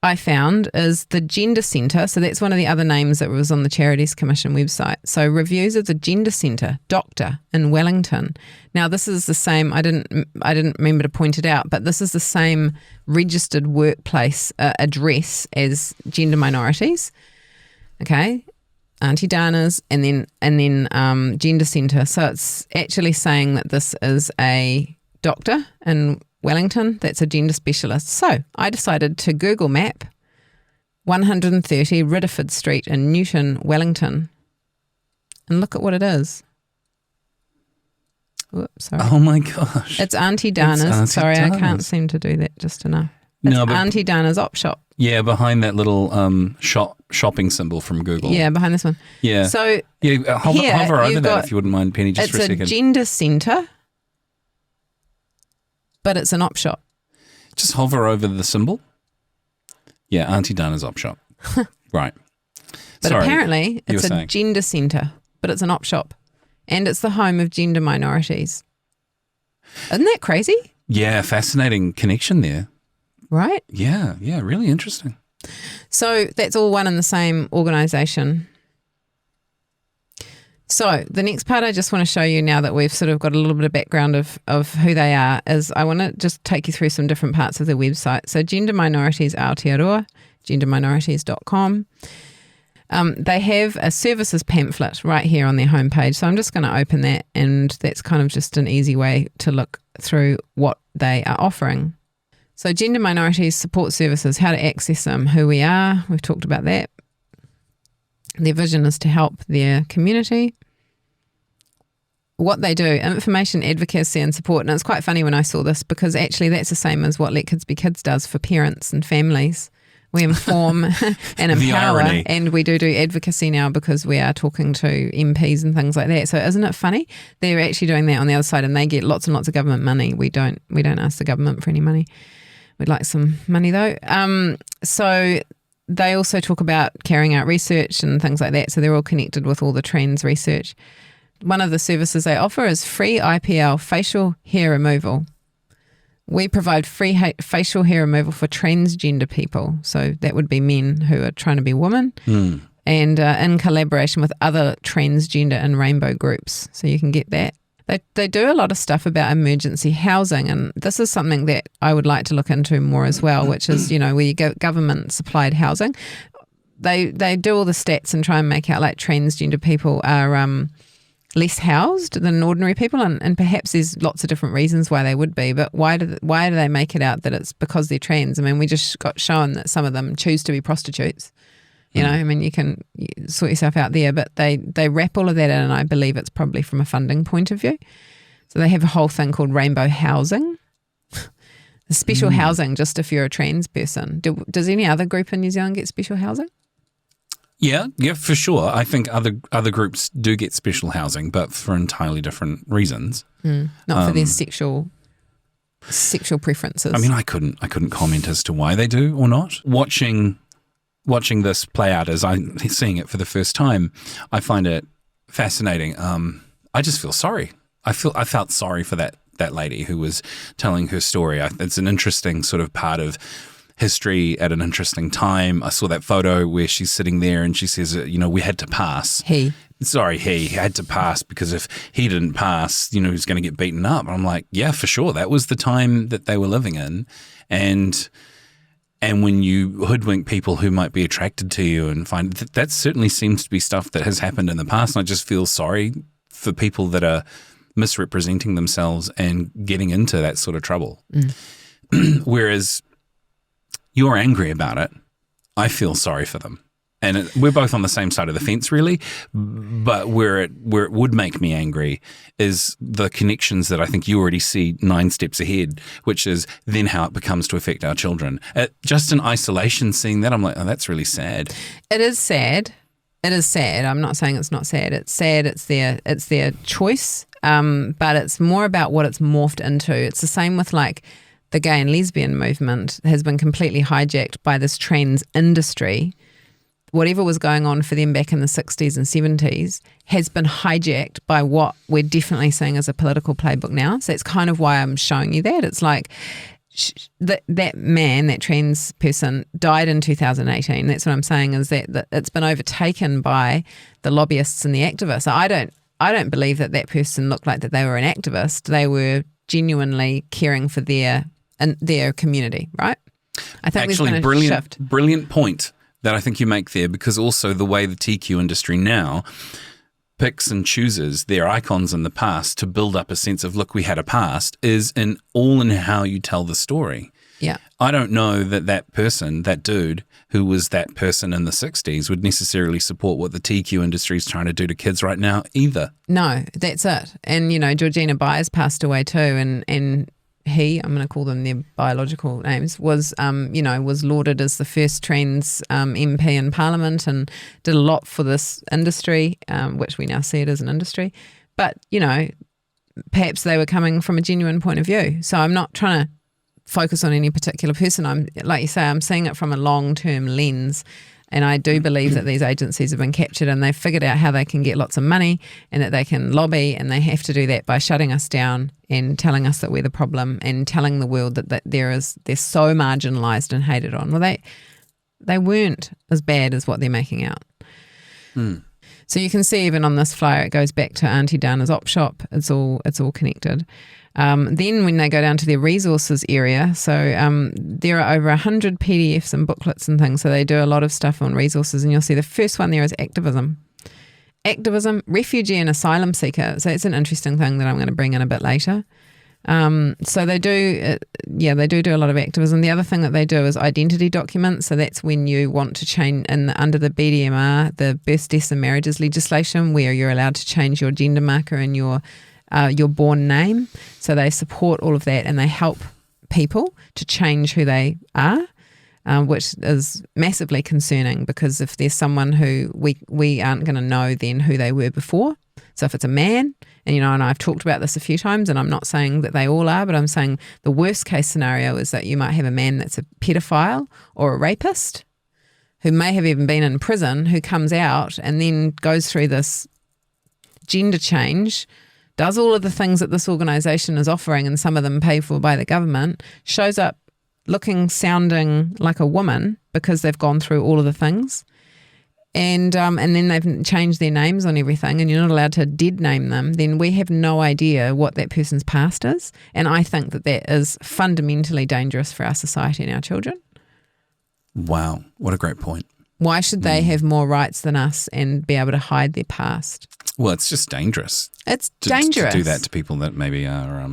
I found is the Gender Centre. So that's one of the other names that was on the Charities Commission website. So reviews of the Gender Centre, Doctor in Wellington. Now this is the same, I didn't remember to point it out, but this is the same registered workplace address as Gender Minorities. Okay. Auntie Donna's and then Gender Centre. So it's actually saying that this is a doctor in Wellington that's a gender specialist. So I decided to Google map 130 Ridderford Street in Newton, Wellington, and look at what it is. Whoops, sorry. Oh my gosh. It's Auntie Donna's. Sorry, Donna's. I can't seem to do that just enough. It's Auntie Donna's op shop. Yeah, behind that little shopping symbol from Google. Yeah, behind this one. Yeah. So yeah, hover over that if you wouldn't mind, Penny, just for a second. It's a gender centre, but it's an op shop. Just hover over the symbol. Yeah, Auntie Donna's op shop. Right. But Sorry, apparently it's a saying. gender centre, but it's an op shop. And it's the home of gender minorities. Isn't that crazy? Yeah, fascinating connection there. Right? Yeah, really interesting. So that's all one and the same organisation. So the next part I just want to show you, now that we've sort of got a little bit of background of who they are, is I want to just take you through some different parts of their website. So Gender Minorities Aotearoa, genderminorities.com. They have a services pamphlet right here on their homepage. So I'm just going to open that, and that's kind of just an easy way to look through what they are offering. So Gender Minorities Support Services, how to access them, who we are, we've talked about that. Their vision is to help their community. What they do, information, advocacy and support. And it's quite funny when I saw this, because actually that's the same as what Let Kids Be Kids does for parents and families. We inform and empower, and we do advocacy now because we are talking to MPs and things like that. So isn't it funny? They're actually doing that on the other side, and they get lots and lots of government money. We don't ask the government for any money. We'd like some money though. So they also talk about carrying out research and things like that. So they're all connected with all the trans research. One of the services they offer is free IPL facial hair removal. We provide free facial hair removal for transgender people. So that would be men who are trying to be women, and in collaboration with other transgender and rainbow groups. So you can get that. They do a lot of stuff about emergency housing, and this is something that I would like to look into more as well, which is, where you go government supplied housing. They do all the stats and try and make out like transgender people are less housed than ordinary people, and perhaps there's lots of different reasons why they would be, but why do they make it out that it's because they're trans? I mean, we just got shown that some of them choose to be prostitutes. I mean, you can sort yourself out there, but they wrap all of that in, and I believe it's probably from a funding point of view. So they have a whole thing called rainbow housing, special housing just if you're a trans person. Does any other group in New Zealand get special housing? Yeah, for sure. I think other groups do get special housing, but for entirely different reasons. Not for their sexual preferences. I mean, I couldn't comment as to why they do or not. Watching this play out as I'm seeing it for the first time, I find it fascinating. I just feel sorry. I felt sorry for that lady who was telling her story. It's an interesting sort of part of history at an interesting time. I saw that photo where she's sitting there and she says, we had to pass. He had to pass because if he didn't pass, he was going to get beaten up. And I'm like, yeah, for sure. That was the time that they were living in. And when you hoodwink people who might be attracted to you and find that certainly seems to be stuff that has happened in the past. And I just feel sorry for people that are misrepresenting themselves and getting into that sort of trouble. Whereas you're angry about it, I feel sorry for them. And we're both on the same side of the fence, really. But where it would make me angry is the connections that I think you already see 9 steps ahead, which is then how it becomes to affect our children. Just in isolation, seeing that, I'm like, oh, that's really sad. It is sad. It is sad. I'm not saying it's not sad. It's sad. It's their choice. But it's more about what it's morphed into. It's the same with like the gay and lesbian movement has been completely hijacked by this trans industry. Whatever was going on for them back in the 60s and 70s has been hijacked by what we're definitely seeing as a political playbook now. So it's kind of why I'm showing you that. It's like that man, that trans person, died in 2018. That's what I'm saying, is that it's been overtaken by the lobbyists and the activists. I don't believe that person looked like that they were an activist. They were genuinely caring for their community, right? I think actually there's been a shift. Brilliant point that I think you make there, because also the way the TQ industry now picks and chooses their icons in the past to build up a sense of, look, we had a past, is in how you tell the story. Yeah. I don't know that person, that dude who was that person in the 60s, would necessarily support what the TQ industry is trying to do to kids right now either. No, that's it. And, Georgina Byers passed away too, and he, I'm going to call them their biological names, was lauded as the first trans MP in Parliament and did a lot for this industry, which we now see it as an industry. But, perhaps they were coming from a genuine point of view. So I'm not trying to focus on any particular person. I'm, like you say, I'm seeing it from a long-term lens. And I do believe that these agencies have been captured and they've figured out how they can get lots of money and that they can lobby, and they have to do that by shutting us down and telling us that we're the problem and telling the world that they're so marginalised and hated on. Well, they weren't as bad as what they're making out. So you can see even on this flyer, it goes back to Auntie Donna's op shop. It's all connected. Then when they go down to their resources area, so there are over 100 PDFs and booklets and things, so they do a lot of stuff on resources, and you'll see the first one there is Activism. Activism, refugee and asylum seeker. So it's an interesting thing that I'm going to bring in a bit later. So they do a lot of activism. The other thing that they do is identity documents. So that's when you want to change under the BDMR, the births, deaths and marriages legislation, where you're allowed to change your gender marker and your born name. So they support all of that and they help people to change who they are, which is massively concerning, because if there's someone who we aren't going to know then who they were before. So if it's a man, and I've talked about this a few times, and I'm not saying that they all are, but I'm saying the worst case scenario is that you might have a man that's a pedophile or a rapist who may have even been in prison, who comes out and then goes through this gender change, does all of the things that this organisation is offering, and some of them paid for by the government, shows up looking, sounding like a woman because they've gone through all of the things, and then they've changed their names on everything, and you're not allowed to dead name them, then we have no idea what that person's past is. And I think that is fundamentally dangerous for our society and our children. Wow, what a great point. Why should they have more rights than us and be able to hide their past? Well, it's just dangerous. It's dangerous to do that to people that maybe are.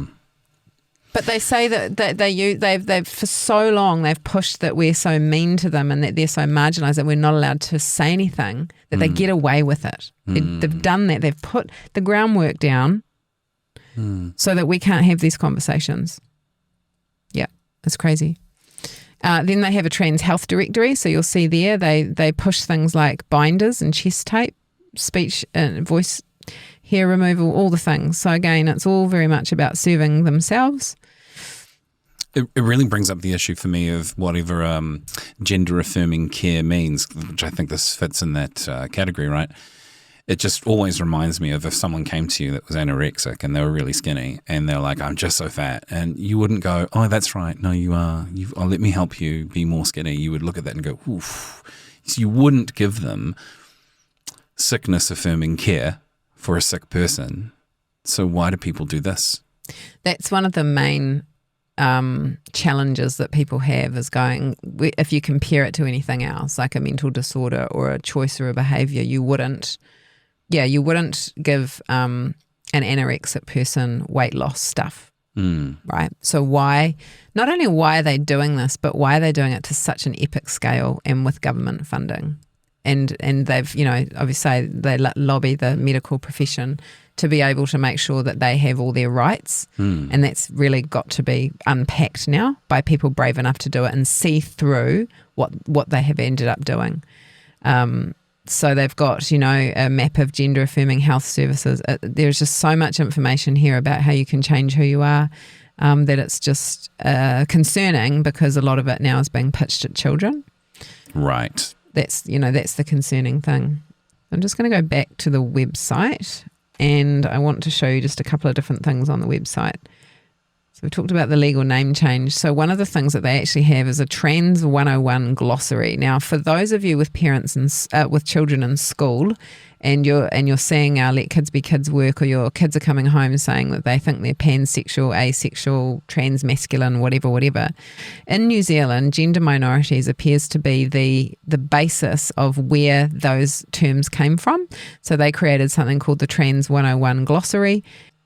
But they say that they've for so long they've pushed that we're so mean to them and that they're so marginalised that we're not allowed to say anything, that they get away with it. They've done that. They've put the groundwork down so that we can't have these conversations. Yeah, it's crazy. Then they have a trans health directory. So you'll see there they push things like binders and chest tape, speech and voice hair removal, all the things. So again, it's all very much about serving themselves. It really brings up the issue for me of whatever gender affirming care means, which I think this fits in that category, right? It just always reminds me of if someone came to you that was anorexic and they were really skinny and they're like, I'm just so fat. And you wouldn't go, oh, that's right. No, you are. Oh, let me help you be more skinny. You would look at that and go, oof. So you wouldn't give them sickness affirming care for a sick person. So why do people do this? That's one of the main challenges that people have, is going, if you compare it to anything else, like a mental disorder or a choice or a behaviour, you wouldn't give an anorexic person weight loss stuff, right? So not only why are they doing this, but why are they doing it to such an epic scale and with government funding? And they've, obviously they lobby the medical profession to be able to make sure that they have all their rights. And that's really got to be unpacked now by people brave enough to do it and see through what they have ended up doing. So they've got, a map of gender affirming health services. There's just so much information here about how you can change who you are, that it's just concerning, because a lot of it now is being pitched at children. Right. That's the concerning thing. I'm just going to go back to the website, and I want to show you just a couple of different things on the website. So we talked about the legal name change. So one of the things that they actually have is a Trans 101 glossary. Now, for those of you with parents and with children in school, and you're seeing our Let Kids Be Kids work, or your kids are coming home saying that they think they're pansexual, asexual, transmasculine, whatever. In New Zealand, gender minorities appears to be the basis of where those terms came from. So they created something called the Trans 101 glossary.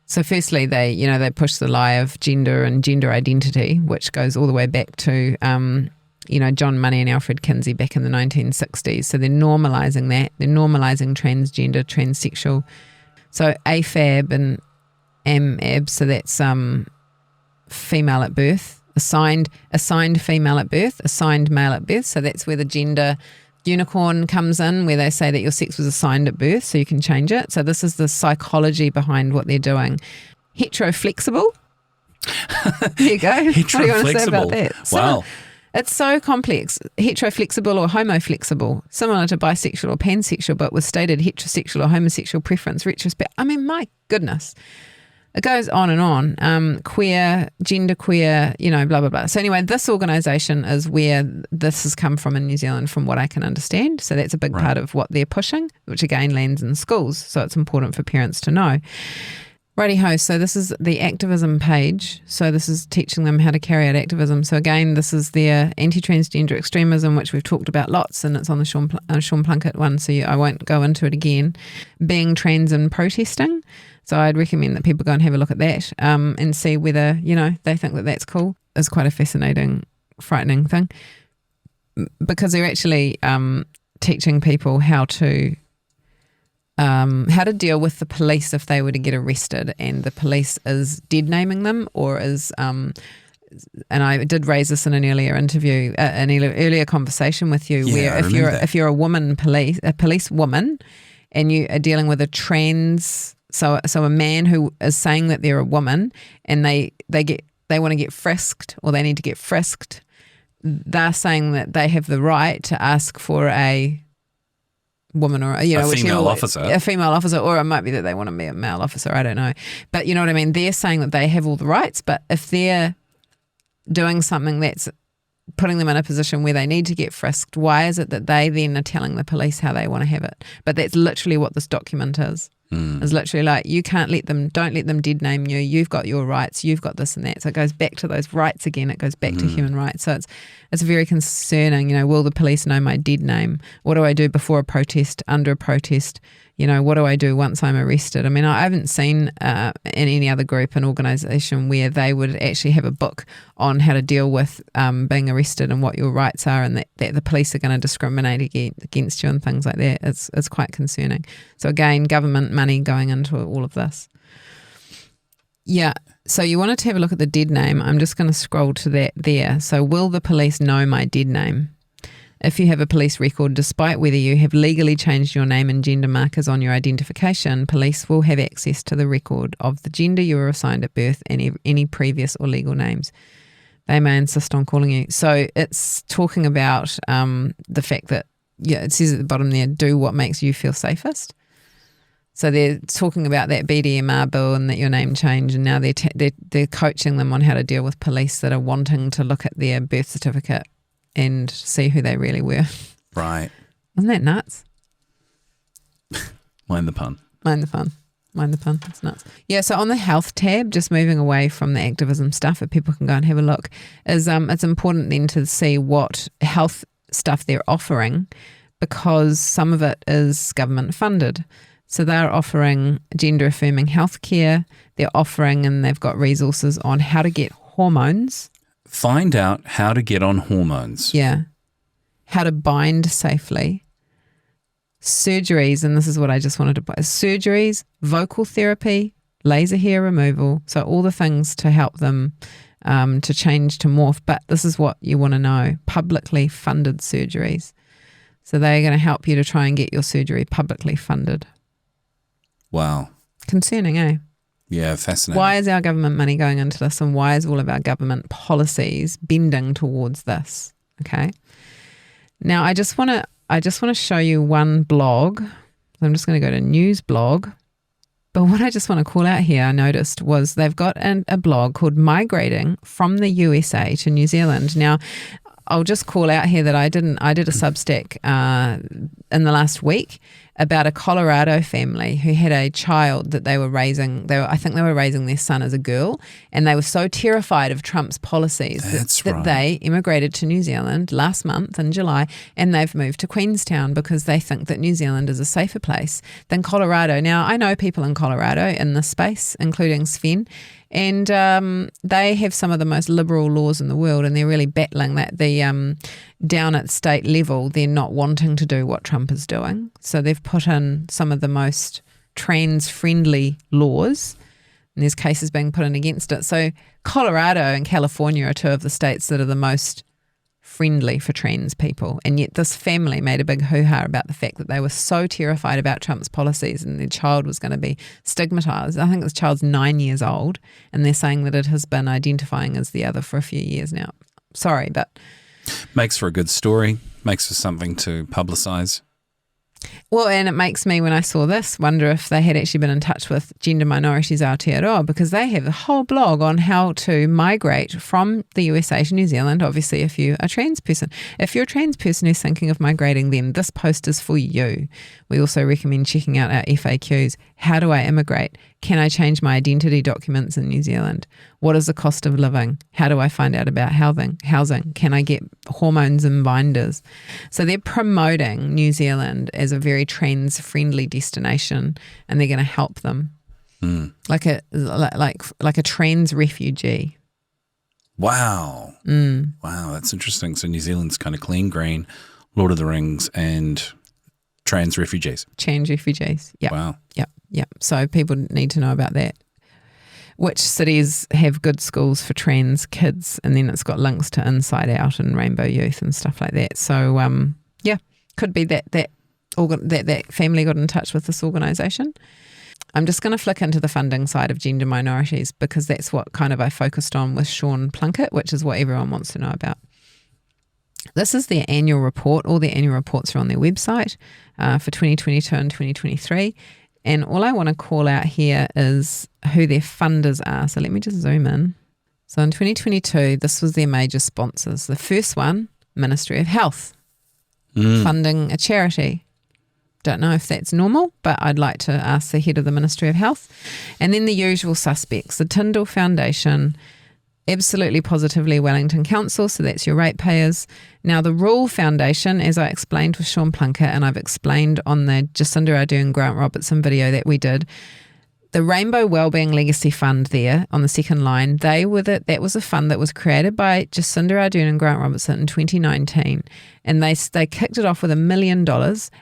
So firstly, they push the lie of gender and gender identity, which goes all the way back to John Money and Alfred Kinsey back in the 1960s. So they're normalising that. They're normalising transgender, transsexual. So AFAB and AMAB, so that's female at birth, assigned female at birth, assigned male at birth. So that's where the gender unicorn comes in, where they say that your sex was assigned at birth, so you can change it. So this is the psychology behind what they're doing. Heteroflexible. There you go. What do you want to say about that? Wow. It's so complex. Heteroflexible or homoflexible, similar to bisexual or pansexual, but with stated heterosexual or homosexual preference retrospect. I mean, my goodness. It goes on and on. Queer, genderqueer, blah, blah, blah. So anyway, this organisation is where this has come from in New Zealand, from what I can understand. So that's a big part of what they're pushing, which again lands in schools. So it's important for parents to know. Righty-ho, so this is the Activism page. So this is teaching them how to carry out activism. So again, this is their AntiTransgender Extremism, which we've talked about lots, and it's on the Sean Plunkett one, so I won't go into it again. Being trans and protesting. So I'd recommend that people go and have a look at that and see whether, they think that that's cool. It's quite a fascinating, frightening thing, because they're actually teaching people how to deal with the police if they were to get arrested and the police is dead naming them, or is and I did raise this in an earlier interview, an earlier conversation with you, where if you're a police woman, and you are dealing with a trans, so a man who is saying that they're a woman, and they want to get frisked, or they need to get frisked, they're saying that they have the right to ask for a woman, or a female officer, or it might be that they want to be a male officer, I don't know, but you know what I mean, they're saying that they have all the rights. But if they're doing something that's putting them in a position where they need to get frisked, why is it that they then are telling the police how they want to have it? But that's literally what this document is. It's literally like, don't let them dead name you, you've got your rights, you've got this and that. So it goes back to those rights again, it goes back to human rights. So it's very concerning. Will the police know my dead name? What do I do before a protest, under a protest? What do I do once I'm arrested? I mean, I haven't seen in any other group, an organisation, where they would actually have a book on how to deal with being arrested and what your rights are, and that the police are going to discriminate against you and things like that. It's quite concerning. So again, government money going into all of this. Yeah, so you wanted to have a look at the dead name. I'm just going to scroll to that there. So will the police know my dead name? If you have a police record, despite whether you have legally changed your name and gender markers on your identification, police will have access to the record of the gender you were assigned at birth and any previous or legal names. They may insist on calling you. So it's talking about the fact that, it says at the bottom there, do what makes you feel safest. So they're talking about that BDMR bill and that your name change, and now they're coaching them on how to deal with police that are wanting to look at their birth certificate and see who they really were. Right. Isn't that nuts? Mind the pun. It's nuts. Yeah, so on the health tab, just moving away from the activism stuff, if people can go and have a look, is it's important then to see what health stuff they're offering, because some of it is government funded. So they're offering gender affirming healthcare. They're offering, and they've got resources on how to get hormones. Find out how to get on hormones. Yeah. How to bind safely. Surgeries, and this is what I just wanted to put, surgeries, vocal therapy, laser hair removal. So all the things to help them to change, to morph. But this is what you want to know, publicly funded surgeries. So they're going to help you to try and get your surgery publicly funded. Wow. Concerning, eh? Yeah, fascinating. Why is our government money going into this, and why is all of our government policies bending towards this? Okay. Now, I just want to show you one blog. I'm just going to go to news blog. But what I just want to call out here, I noticed, was they've got a blog called Migrating from the USA to New Zealand. Now, I'll just call out here that I did a Substack in the last week about a Colorado family who had a child that they were raising. I think they were raising their son as a girl, and they were so terrified of Trump's policies that they immigrated to New Zealand last month in July, and they've moved to Queenstown because they think that New Zealand is a safer place than Colorado. Now, I know people in Colorado in this space, including Sven, and they have some of the most liberal laws in the world, and they're really battling that. Down at state level, they're not wanting to do what Trump is doing. So they've put in some of the most trans-friendly laws, and there's cases being put in against it. So Colorado and California are two of the states that are the most friendly for trans people. And yet this family made a big hoo-ha about the fact that they were so terrified about Trump's policies and their child was going to be stigmatized. I think this child's 9 years old, and they're saying that it has been identifying as the other for a few years now. Sorry, but... Makes for a good story, makes for something to publicise. Well, and it makes me, when I saw this, wonder if they had actually been in touch with Gender Minorities Aotearoa, because they have a whole blog on how to migrate from the USA to New Zealand, obviously if you're a trans person. If you're a trans person who's thinking of migrating, then this post is for you. We also recommend checking out our FAQs. How do I immigrate? Can I change my identity documents in New Zealand? What is the cost of living? How do I find out about housing? Can I get hormones and binders? So they're promoting New Zealand as a very trans-friendly destination, and they're going to help them, like a trans refugee. Wow. Wow, that's interesting. So New Zealand's kind of clean, green, Lord of the Rings, and trans refugees. Trans refugees. Yeah. Wow. Yep. So people need to know about that. Which cities have good schools for trans kids, and then it's got links to Inside Out and Rainbow Youth and stuff like that. So could be that family got in touch with this organisation. I'm just going to flick into the funding side of gender minorities, because that's what kind of I focused on with Sean Plunkett, which is what everyone wants to know about. This is their annual report. All their annual reports are on their website for 2022 and 2023. And all I want to call out here is who their funders are. So let me just zoom in. So in 2022, this was their major sponsors. The first one, Ministry of Health, funding a charity. Don't know if that's normal, but I'd like to ask the head of the Ministry of Health. And then the usual suspects, the Tyndall Foundation, Absolutely Positively Wellington Council, so that's your ratepayers. Now the Rule Foundation, as I explained with Sean Plunkett, and I've explained on the Jacinda Ardern Grant Robertson video that we did, the Rainbow Wellbeing Legacy Fund there on the second line, that was a fund that was created by Jacinda Ardern and Grant Robertson in 2019, and they kicked it off with $1 million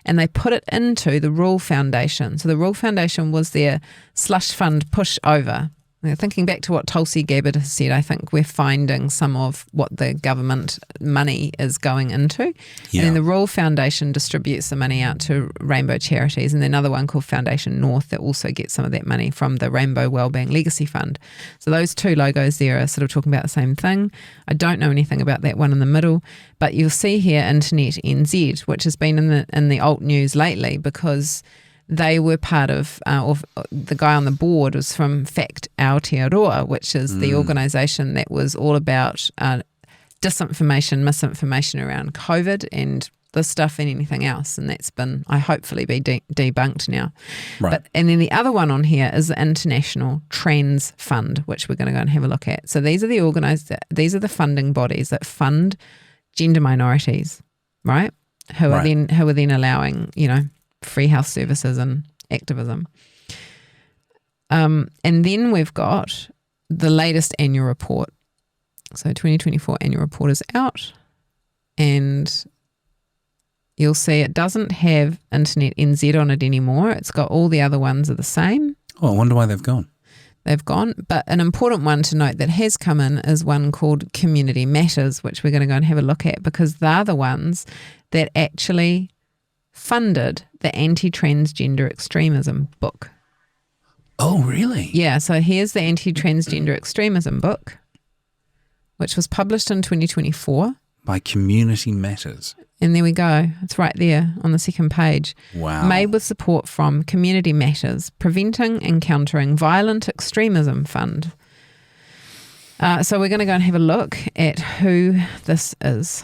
and they put it into the Rule Foundation. So the Rule Foundation was their slush fund push over. Thinking back to what Tulsi Gabbard has said, I think we're finding some of what the government money is going into. Yeah. And then the Rule Foundation distributes the money out to rainbow charities, and then another one called Foundation North that also gets some of that money from the Rainbow Wellbeing Legacy Fund. So those two logos there are sort of talking about the same thing. I don't know anything about that one in the middle, but you'll see here Internet NZ, which has been in the alt news lately because they were part of the guy on the board was from Fact Aotearoa, which is the organisation that was all about disinformation, misinformation around COVID and this stuff and anything else. And that's been, hopefully be debunked now. Right. And then the other one on here is the International Trans Fund, which we're going to go and have a look at. So these are the funding bodies that fund gender minorities, right? Who are then allowing, free health services and activism. And then we've got the latest annual report. So 2024 annual report is out, and you'll see it doesn't have Internet NZ on it anymore. It's got all the other ones are the same. Oh, I wonder why they've gone. They've gone. But an important one to note that has come in is one called Community Matters, which we're going to go and have a look at, because they're the ones that actually funded the Anti-Transgender Extremism book. Oh, really? Yeah, so here's the Anti-Transgender Extremism book, which was published in 2024. By Community Matters. And there we go. It's right there on the second page. Wow. Made with support from Community Matters, Preventing and Countering Violent Extremism Fund. So we're going to go and have a look at who this is.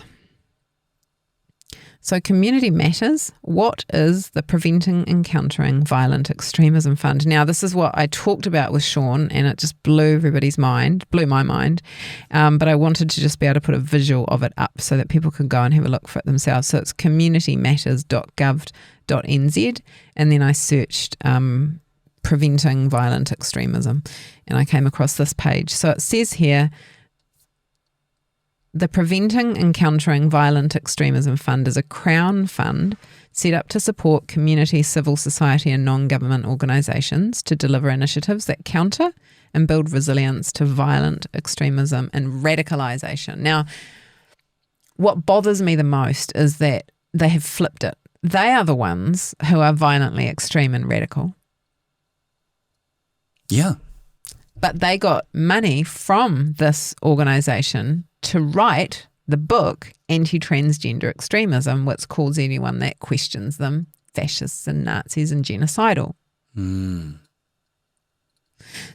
So Community Matters, what is the Preventing and Countering Violent Extremism Fund? Now, this is what I talked about with Sean, and it just blew my mind. But I wanted to just be able to put a visual of it up so that people could go and have a look for it themselves. So it's communitymatters.govt.nz, and then I searched Preventing Violent Extremism, and I came across this page. So it says here, the Preventing and Countering Violent Extremism Fund is a Crown fund set up to support community, civil society and non-government organisations to deliver initiatives that counter and build resilience to violent extremism and radicalisation. Now, what bothers me the most is that they have flipped it. They are the ones who are violently extreme and radical. Yeah. But they got money from this organisation to write the book AntiTransgender Extremism, which calls anyone that questions them fascists and Nazis and genocidal.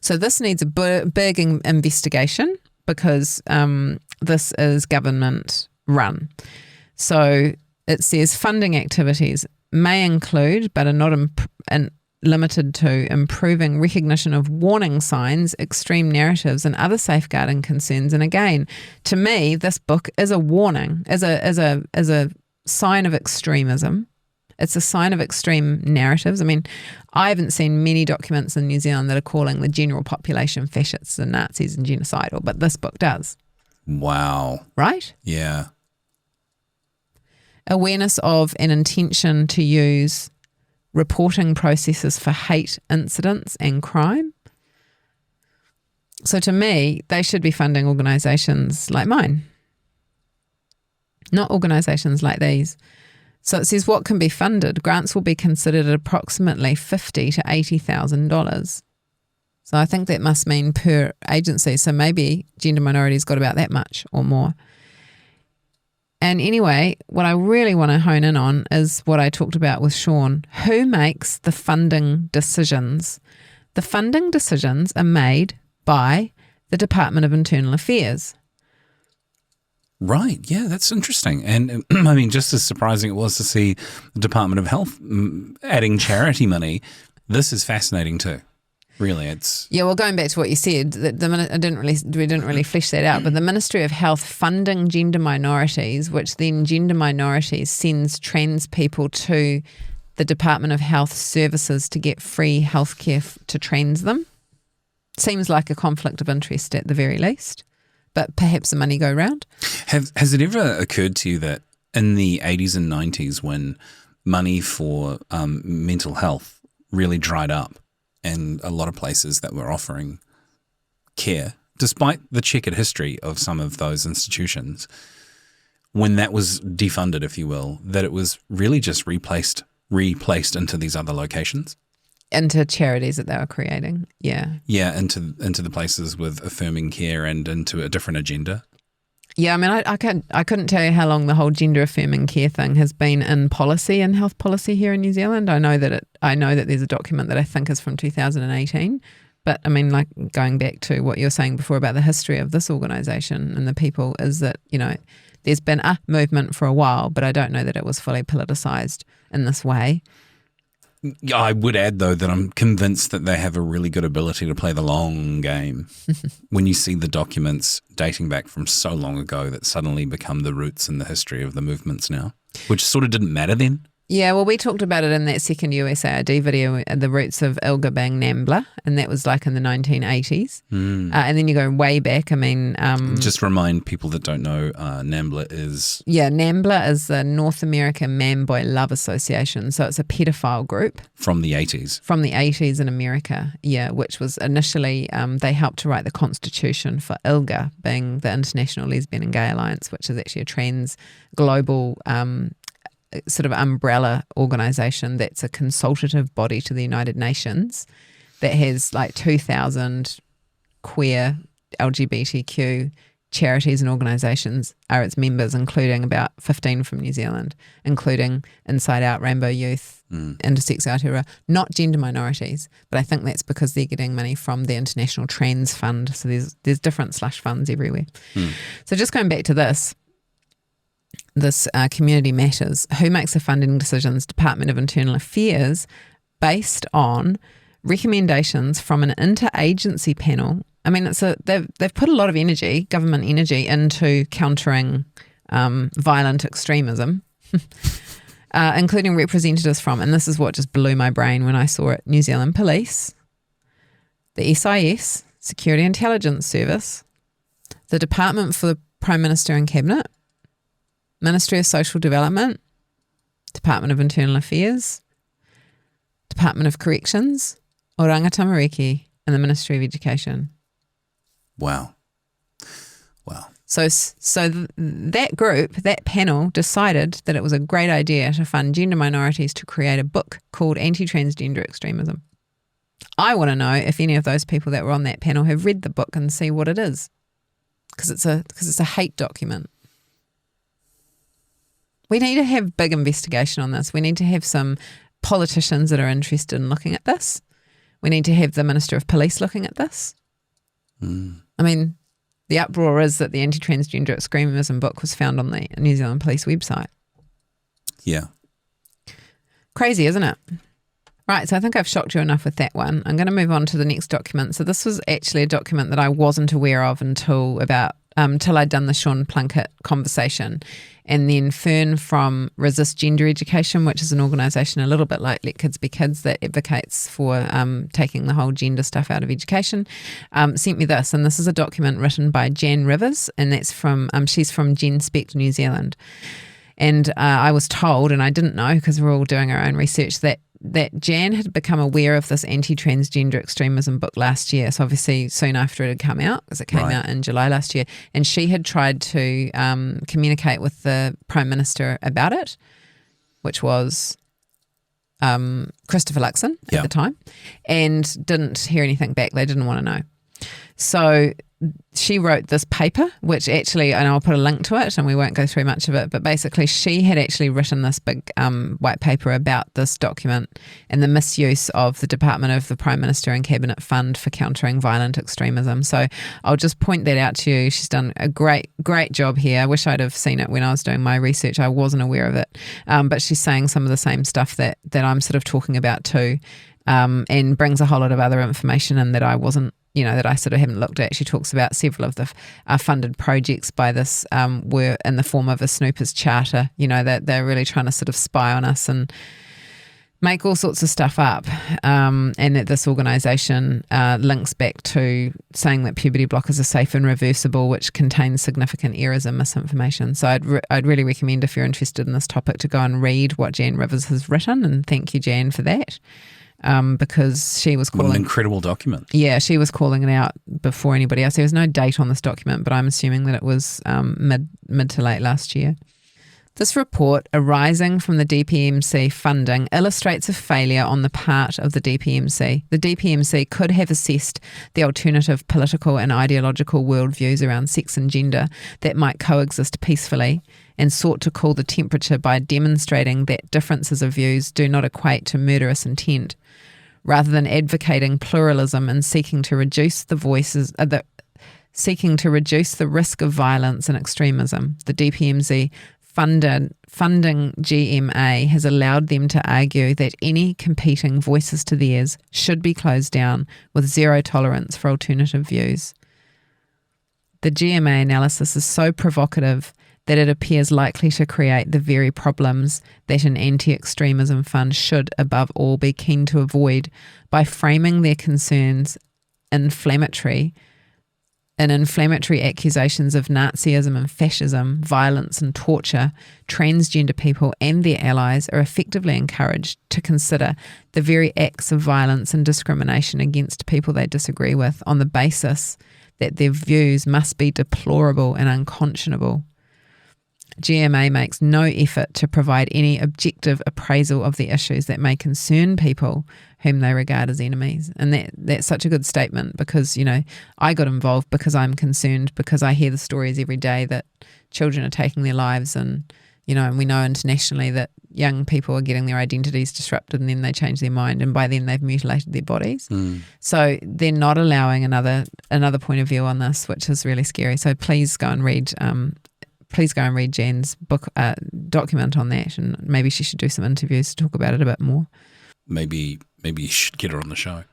So this needs a big investigation because this is government run. So it says funding activities may include, but are not limited to, improving recognition of warning signs, extreme narratives, and other safeguarding concerns. And again, to me, this book is a warning, as a sign of extremism. It's a sign of extreme narratives. I mean, I haven't seen many documents in New Zealand that are calling the general population fascists and Nazis and genocidal, but this book does. Wow. Right? Yeah. Awareness of an intention to use reporting processes for hate incidents and crime. So to me, they should be funding organisations like mine, not organisations like these. So it says what can be funded. Grants will be considered at approximately $50,000 to $80,000. So I think that must mean per agency. So maybe Gender Minorities got about that much or more. And anyway, what I really want to hone in on is what I talked about with Sean. Who makes the funding decisions? The funding decisions are made by the Department of Internal Affairs. Right. Yeah, that's interesting. And I mean, just as surprising it was to see the Department of Health adding charity money, this is fascinating too. Really, it's well, going back to what you said, we didn't really flesh that out. But the Ministry of Health funding gender minorities, which then gender minorities sends trans people to the Department of Health Services to get free healthcare to trans them, seems like a conflict of interest at the very least. But perhaps the money go round. Has it ever occurred to you that in the 80s and 90s, when money for mental health really dried up, and a lot of places that were offering care, despite the checkered history of some of those institutions, when that was defunded, if you will, that it was really just replaced into these other locations? Into charities that they were creating, yeah. Yeah, into the places with affirming care and into a different agenda. Yeah, I mean, I couldn't tell you how long the whole gender affirming care thing has been in policy and health policy here in New Zealand. I know that there's a document that I think is from 2018. But I mean, like going back to what you were saying before about the history of this organisation and the people, is that, you know, there's been a movement for a while, but I don't know that it was fully politicised in this way. I would add, though, that I'm convinced that they have a really good ability to play the long game. When you see the documents dating back from so long ago that suddenly become the roots in the history of the movements now, which sort of didn't matter then. Yeah, well, we talked about it in that second USAID video, the roots of ILGA being NAMBLA, and that was like in the 1980s. And then you go way back, I mean... just remind people that don't know, NAMBLA is... Yeah, NAMBLA is the North American Man-Boy Love Association, so it's a pedophile group. From the 80s. From the 80s in America, yeah, which was initially, they helped to write the constitution for ILGA, being the International Lesbian and Gay Alliance, which is actually a trans global... sort of umbrella organisation that's a consultative body to the United Nations that has like 2,000 queer LGBTQ charities and organisations are its members, including about 15 from New Zealand, including Inside Out, Rainbow Youth, Intersex Aotearoa, not Gender Minorities, but I think that's because they're getting money from the International Trans Fund, so there's different slush funds everywhere. So just going back to this Community Matters, who makes the funding decisions? Department of Internal Affairs, based on recommendations from an interagency panel. I mean, they've put a lot of energy, government energy, into countering violent extremism, including representatives from, and this is what just blew my brain when I saw it, New Zealand Police, the SIS, Security Intelligence Service, the Department for the Prime Minister and Cabinet, Ministry of Social Development, Department of Internal Affairs, Department of Corrections, Oranga Tamariki, and the Ministry of Education. Wow. So that group, that panel, decided that it was a great idea to fund gender minorities to create a book called Anti-Transgender Extremism. I want to know if any of those people that were on that panel have read the book and see what it is, because it's a hate document. We need to have big investigation on this. We need to have some politicians that are interested in looking at this. We need to have the Minister of Police looking at this. I mean, the uproar is that the Anti-Transgender Extremism book was found on the New Zealand Police website. Yeah. Crazy, isn't it? Right, so I think I've shocked you enough with that one. I'm going to move on to the next document. So this was actually a document that I wasn't aware of until I'd done the Sean Plunkett conversation. And then Fern from Resist Gender Education, which is an organisation a little bit like Let Kids Be Kids that advocates for taking the whole gender stuff out of education, sent me this. And this is a document written by Jan Rivers, and that's from she's from GenSpect New Zealand. And I was told, and I didn't know because we're all doing our own research, that Jan had become aware of this Anti-Transgender Extremism book last year. So obviously soon after it had come out, because it came out in July last year. And she had tried to communicate with the Prime Minister about it, which was Christopher Luxon at the time, and didn't hear anything back. They didn't want to know. So she wrote this paper, which actually, and I'll put a link to it and we won't go through much of it, but basically she had actually written this big white paper about this document and the misuse of the Department of the Prime Minister and Cabinet Fund for countering violent extremism. So I'll just point that out to you. She's done a great job here. I wish I'd have seen it when I was doing my research. I wasn't aware of it. But she's saying some of the same stuff that I'm sort of talking about too, and brings a whole lot of other information in that I wasn't, that I sort of haven't looked at. She talks about several of the funded projects by this were in the form of a Snoopers Charter, that they're really trying to sort of spy on us and make all sorts of stuff up. And that this organisation links back to saying that puberty blockers are safe and reversible, which contains significant errors and misinformation. So I'd really recommend, if you're interested in this topic, to go and read what Jan Rivers has written, and thank you, Jan, for that. Because she was calling... What an incredible document. Yeah, she was calling it out before anybody else. There was no date on this document, but I'm assuming that it was mid to late last year. This report, arising from the DPMC funding, illustrates a failure on the part of the DPMC. The DPMC could have assessed the alternative political and ideological worldviews around sex and gender that might coexist peacefully, and sought to cool the temperature by demonstrating that differences of views do not equate to murderous intent, rather than advocating pluralism and seeking to reduce the risk of violence and extremism. The DPMC funding GMA has allowed them to argue that any competing voices to theirs should be closed down with zero tolerance for alternative views. The GMA analysis is so provocative that it appears likely to create the very problems that an anti-extremism fund should, above all, be keen to avoid by framing their concerns inflammatory accusations of Nazism and fascism, violence and torture. Transgender people and their allies are effectively encouraged to consider the very acts of violence and discrimination against people they disagree with on the basis that their views must be deplorable and unconscionable. GMA makes no effort to provide any objective appraisal of the issues that may concern people whom they regard as enemies. And that's such a good statement because, you know, I got involved because I'm concerned, because I hear the stories every day that children are taking their lives, and, you know, and we know internationally that young people are getting their identities disrupted and then they change their mind, and by then they've mutilated their bodies. So they're not allowing another point of view on this, which is really scary. So please go and read Jan's book document on that, and maybe she should do some interviews to talk about it a bit more. Maybe you should get her on the show.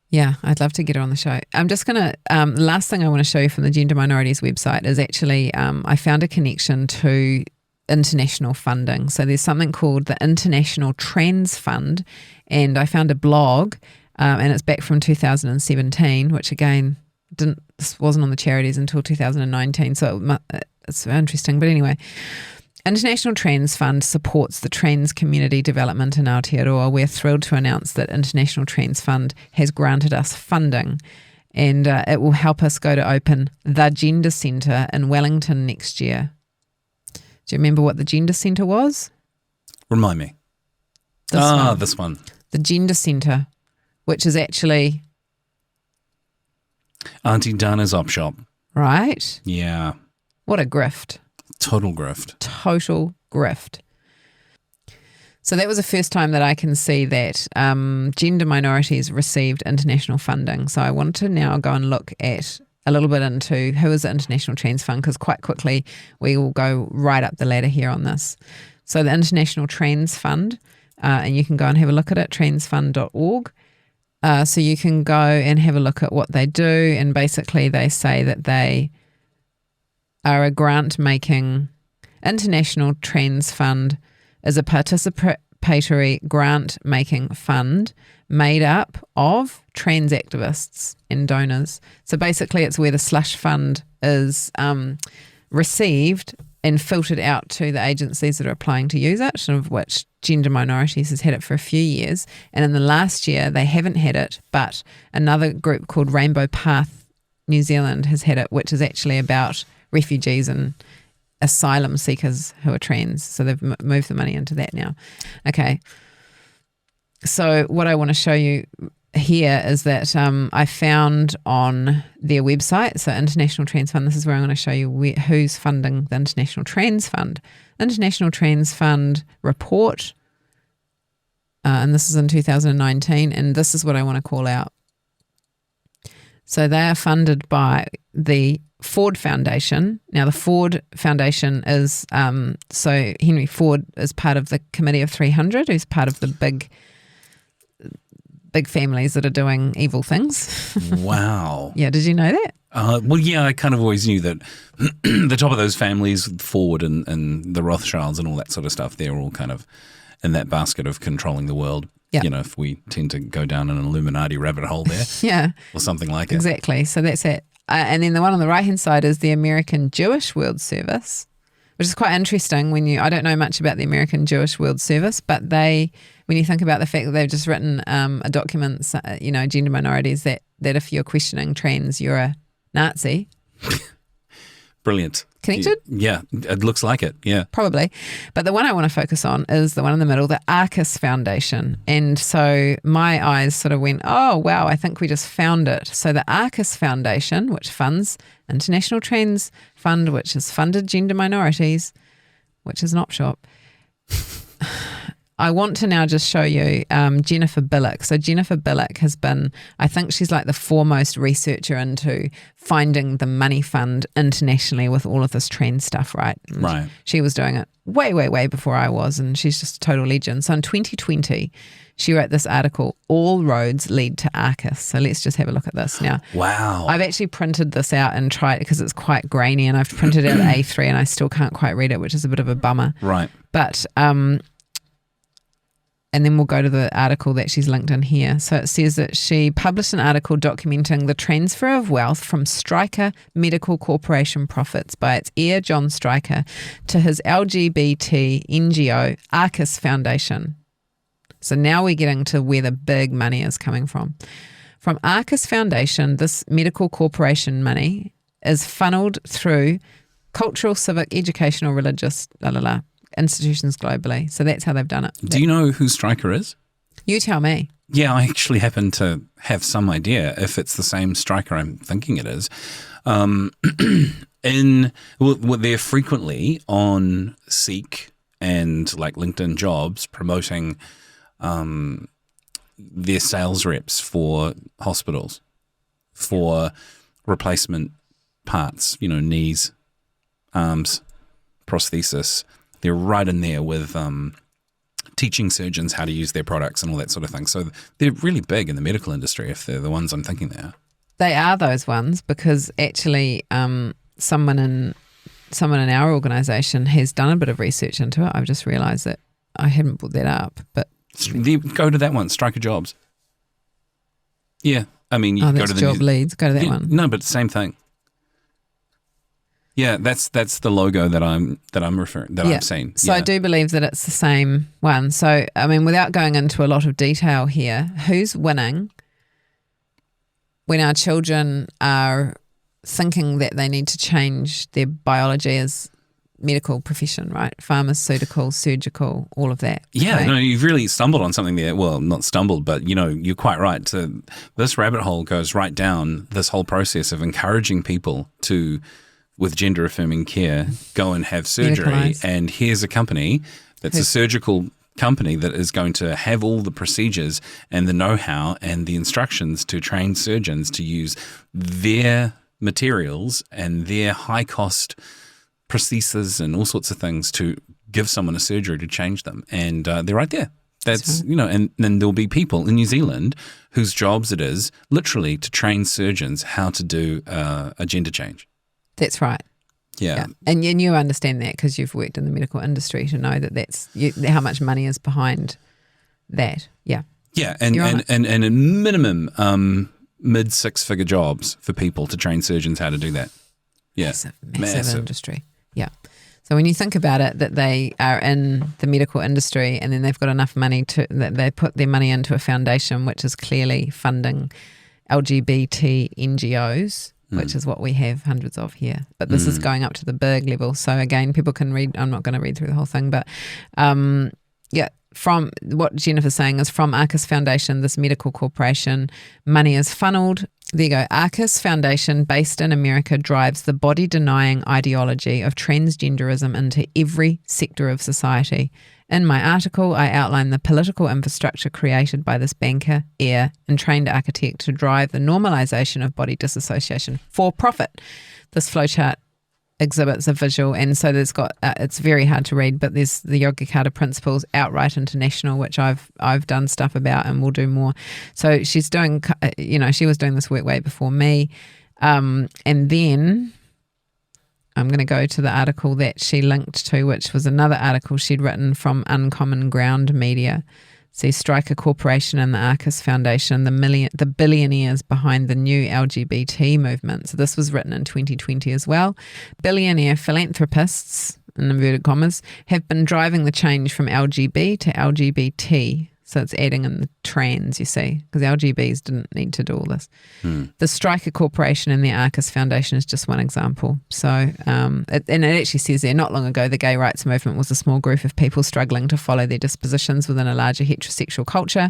Yeah, I'd love to get her on the show. I'm just going to, the last thing I want to show you from the Gender Minorities website is actually, I found a connection to international funding. So there's something called the International Trans Fund, and I found a blog, and it's back from 2017, which again, this wasn't on the charities until 2019, so it's interesting. But anyway, International Trans Fund supports the trans community development in Aotearoa. We're thrilled to announce that International Trans Fund has granted us funding, and it will help us go to open the Gender Centre in Wellington next year. Do you remember what the Gender Centre was? Remind me. This one. The Gender Centre, which is actually Auntie Donna's op shop. Right? Yeah. What a grift. Total grift. Total grift. So that was the first time that I can see that gender minorities received international funding. So I wanted to now go and look at a little bit into who is the International Trans Fund, because quite quickly we will go right up the ladder here on this. So the International Trans Fund, and you can go and have a look at it, transfund.org. So you can go and have a look at what they do, and basically they say that they are a grant-making. International Trans Fund is a participatory grant-making fund made up of trans activists and donors. So basically it's where the slush fund is received and filtered out to the agencies that are applying to use it, of which Gender Minorities has had it for a few years. And in the last year, they haven't had it, but another group called Rainbow Path New Zealand has had it, which is actually about refugees and asylum seekers who are trans. So they've moved the money into that now. Okay. So what I want to show you here is that I found on their website, so International Trans Fund, this is where I'm going to show you who's funding the International Trans Fund. International Trans Fund report, and this is in 2019, and this is what I want to call out. So they are funded by the Ford Foundation. Now the Ford Foundation is, so Henry Ford is part of the Committee of 300, who's part of the big families that are doing evil things. Wow. Yeah, did you know that? Well, yeah, I kind of always knew that the top of those families, Ford and the Rothschilds and all that sort of stuff, they're all kind of in that basket of controlling the world. Yep. You know, if we tend to go down an Illuminati rabbit hole there. Yeah. Or something like it. Exactly. So that's it. And then the one on the right-hand side is the American Jewish World Service, which is quite interesting I don't know much about the American Jewish World Service, but when you think about the fact that they've just written a document, gender minorities, that if you're questioning trans, you're a Nazi. Brilliant. Connected? Yeah, it looks like it, yeah. Probably. But the one I want to focus on is the one in the middle, the Arcus Foundation. And so my eyes sort of went, oh, wow, I think we just found it. So the Arcus Foundation, which funds International Trans Fund, which has funded Gender Minorities, which is an op shop. I want to now just show you Jennifer Billick. So Jennifer Billick has been, I think she's like the foremost researcher into finding the money fund internationally with all of this trans stuff, right? And right. She was doing it way, way, way before I was, and she's just a total legend. So in 2020, she wrote this article, All Roads Lead to Arcus. So let's just have a look at this now. Wow. I've actually printed this out and tried, because it's quite grainy, and I've printed it out A3 and I still can't quite read it, which is a bit of a bummer. Right. But and then we'll go to the article that she's linked in here. So it says that she published an article documenting the transfer of wealth from Stryker Medical Corporation profits by its heir, John Stryker, to his LGBT NGO, Arcus Foundation. So now we're getting to where the big money is coming from. From Arcus Foundation, this medical corporation money is funneled through cultural, civic, educational, religious, institutions globally. So that's how they've done it. Do you know who Stryker is? You tell me. Yeah, I actually happen to have some idea if it's the same Stryker I'm thinking it is. They're frequently on Seek and like LinkedIn Jobs promoting their sales reps for hospitals for replacement parts, knees, arms, prosthesis. They're right in there with teaching surgeons how to use their products and all that sort of thing. So they're really big in the medical industry if they're the ones I'm thinking they are. They are those ones because actually someone in our organisation has done a bit of research into it. I've just realised that I hadn't put that up. But go to that one, Stryker Jobs. Yeah, I mean, you go to the job leads. Go to that one. No, but same thing. Yeah, that's the logo that I'm referring I'm seeing. So I do believe that it's the same one. So I mean, without going into a lot of detail here, who's winning when our children are thinking that they need to change their biology as medical profession, right? Pharmaceutical, surgical, all of that. Yeah, okay? No, you've really stumbled on something there. Well, not stumbled, but you're quite right. This rabbit hole goes right down this whole process of encouraging people to, with gender affirming care, go and have surgery. Medicalise. And here's a company that's a surgical company that is going to have all the procedures and the know-how and the instructions to train surgeons to use their materials and their high-cost prostheses and all sorts of things to give someone a surgery to change them. And they're right there. That's, and then there'll be people in New Zealand whose jobs it is literally to train surgeons how to do a gender change. That's right. Yeah. And you understand that because you've worked in the medical industry to know that that's how much money is behind that. Yeah. Yeah. And a minimum mid six-figure jobs for people to train surgeons how to do that. Yeah. Massive industry. Yeah. So when you think about it, that they are in the medical industry and then they've got enough money that they put their money into a foundation which is clearly funding LGBT NGOs, which is what we have hundreds of here. But this is going up to the big level. So again, people can read. I'm not going to read through the whole thing, but from what Jennifer's saying is from Arcus Foundation, this medical corporation, money is funneled. There you go. Arcus Foundation, based in America, drives the body-denying ideology of transgenderism into every sector of society. In my article, I outline the political infrastructure created by this banker, heir, and trained architect to drive the normalisation of body disassociation for profit. This flowchart exhibits a visual, and so there's got it's very hard to read, but there's the Yogyakarta Principles, Outright International, which I've done stuff about and will do more. So she's doing, she was doing this work way before me, and then I'm going to go to the article that she linked to, which was another article she'd written from Uncommon Ground Media. See, Stryker Corporation and the Arcus Foundation, the billionaires behind the new LGBT movement. So this was written in 2020 as well. Billionaire philanthropists, in inverted commas, have been driving the change from LGB to LGBT. So it's adding in the trans, you see, because LGBs didn't need to do all this. The Stryker Corporation and the Arcus Foundation is just one example. So, it actually says there, not long ago, the gay rights movement was a small group of people struggling to follow their dispositions within a larger heterosexual culture.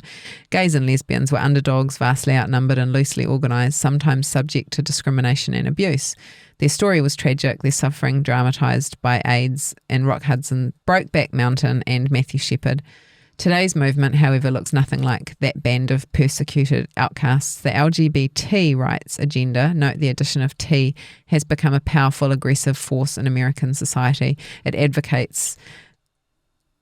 Gays and lesbians were underdogs, vastly outnumbered and loosely organised, sometimes subject to discrimination and abuse. Their story was tragic, their suffering dramatised by AIDS and Rock Hudson, Brokeback Mountain and Matthew Shepard. Today's movement, however, looks nothing like that band of persecuted outcasts. The LGBT rights agenda, note the addition of T, has become a powerful, aggressive force in American society. It advocates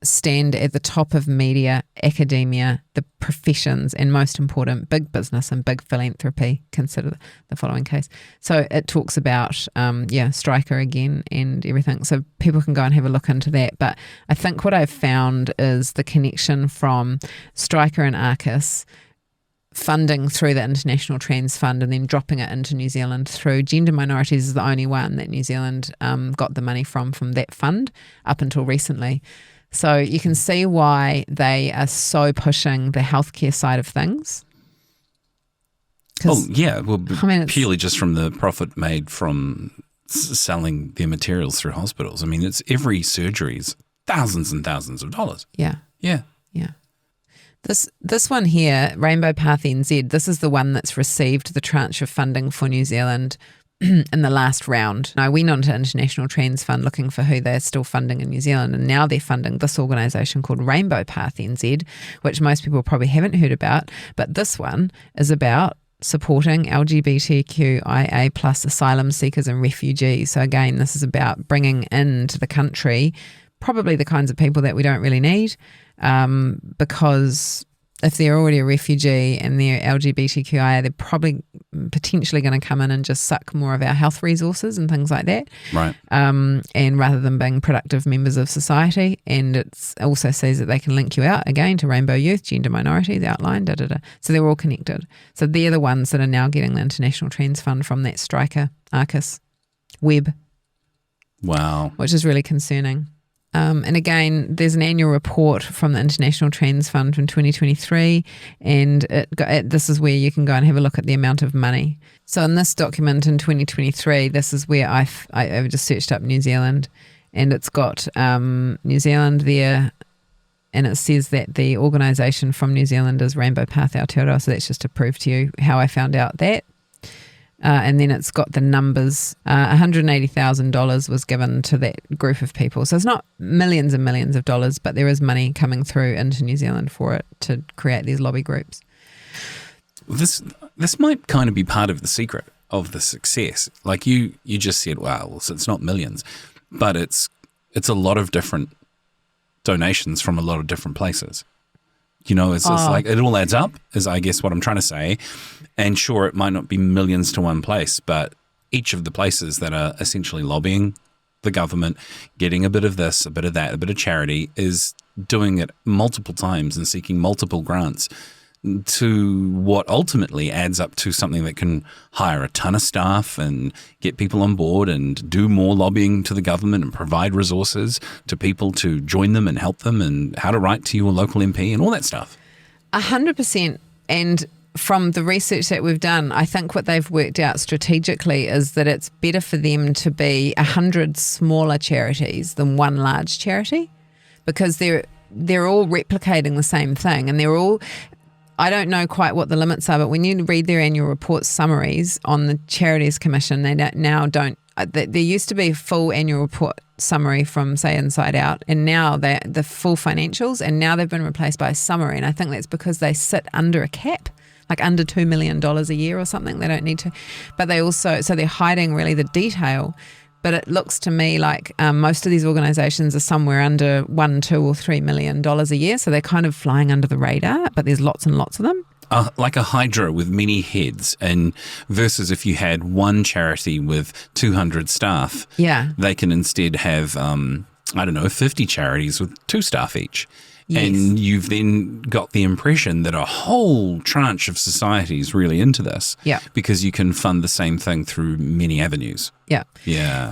stand at the top of media, academia, the professions, and most important, big business and big philanthropy. Consider the following case. So it talks about, Stryker again and everything. So people can go and have a look into that. But I think what I've found is the connection from Stryker and Arcus funding through the International Trans Fund and then dropping it into New Zealand through Gender Minorities is the only one that New Zealand got the money from that fund up until recently. So you can see why they are so pushing the healthcare side of things. Oh, yeah. Well, purely just from the profit made from selling their materials through hospitals. I mean, it's every surgery is thousands and thousands of dollars. Yeah. Yeah. Yeah. This one here, Rainbow Path NZ, this is the one that's received the tranche of funding for New Zealand in the last round. Now, we went to International Trans Fund looking for who they're still funding in New Zealand, and now they're funding this organisation called Rainbow Path NZ, which most people probably haven't heard about. But this one is about supporting LGBTQIA plus asylum seekers and refugees. So again, this is about bringing into the country probably the kinds of people that we don't really need, because if they're already a refugee and they're LGBTQIA, they're probably potentially going to come in and just suck more of our health resources and things like that. Right. And rather than being productive members of society. And it also says that they can link you out again to Rainbow Youth, Gender Minorities, Outline, So they're all connected. So they're the ones that are now getting the International Trans Fund from that striker, Arcus Web. Wow. Which is really concerning. And again, there's an annual report from the International Trans Fund from 2023, and this is where you can go and have a look at the amount of money. So in this document in 2023, this is where I just searched up New Zealand, and it's got New Zealand there, and it says that the organisation from New Zealand is Rainbow Path Aotearoa, so that's just to prove to you how I found out that. And then it's got the numbers. $180,000 was given to that group of people. So it's not millions and millions of dollars, but there is money coming through into New Zealand for it to create these lobby groups. This might kind of be part of the secret of the success. Like you just said, wow, so it's not millions, but it's a lot of different donations from a lot of different places. You know, it's like it all adds up, is I guess what I'm trying to say. And sure, it might not be millions to one place, but each of the places that are essentially lobbying the government, getting a bit of this, a bit of that, a bit of charity, is doing it multiple times and seeking multiple grants to what ultimately adds up to something that can hire a ton of staff and get people on board and do more lobbying to the government and provide resources to people to join them and help them and how to write to your local MP and all that stuff. 100%. And from the research that we've done, I think what they've worked out strategically is that it's better for them to be 100 smaller charities than one large charity, because they're all replicating the same thing, and they're all, I don't know quite what the limits are, but when you read their annual report summaries on the Charities Commission, they now don't. There used to be a full annual report summary from, say, Inside Out, and now they're the full financials, and now they've been replaced by a summary, and I think that's because they sit under a cap, like under $2 million a year or something. They don't need to, but they also, so they're hiding really the detail. But it looks to me like most of these organisations are somewhere under $1, $2 or $3 million a year. So they're kind of flying under the radar, but there's lots and lots of them. Like a hydra with many heads, and versus if you had one charity with 200 staff, they can instead have, 50 charities with 2 staff each. Yes. And you've then got the impression that a whole tranche of society is really into this, because you can fund the same thing through many avenues. Yeah.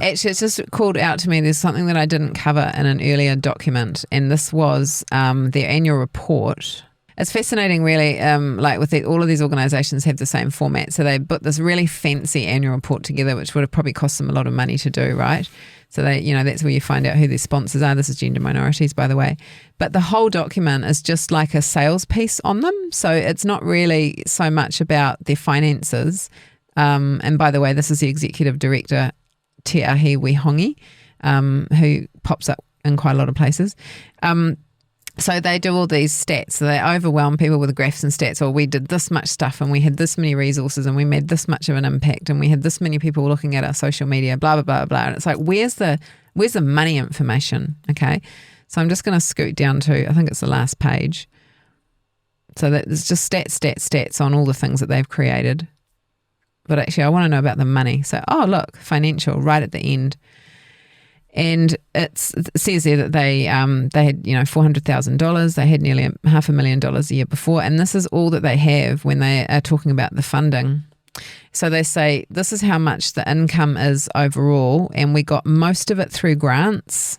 Actually, it's just called out to me. There's something that I didn't cover in an earlier document, and this was their annual report. It's fascinating, really. All of these organisations have the same format, so they put this really fancy annual report together, which would have probably cost them a lot of money to do, right? So they, that's where you find out who their sponsors are. This is Gender Minorities, by the way. But the whole document is just like a sales piece on them. So it's not really so much about their finances. And by the way, this is the executive director, Te Ahi Wehongi, who pops up in quite a lot of places. So they do all these stats. So they overwhelm people with graphs and stats. Or we did this much stuff, and we had this many resources, and we made this much of an impact, and we had this many people looking at our social media, blah, blah, blah, blah. And it's like, where's the money information? Okay. So I'm just going to scoot down to, I think it's the last page. So that it's just stats on all the things that they've created. But actually, I want to know about the money. So, look, financial right at the end. And it says there that they had $400,000. They had nearly $500,000 a year before, and this is all that they have when they are talking about the funding. So they say this is how much the income is overall, and we got most of it through grants.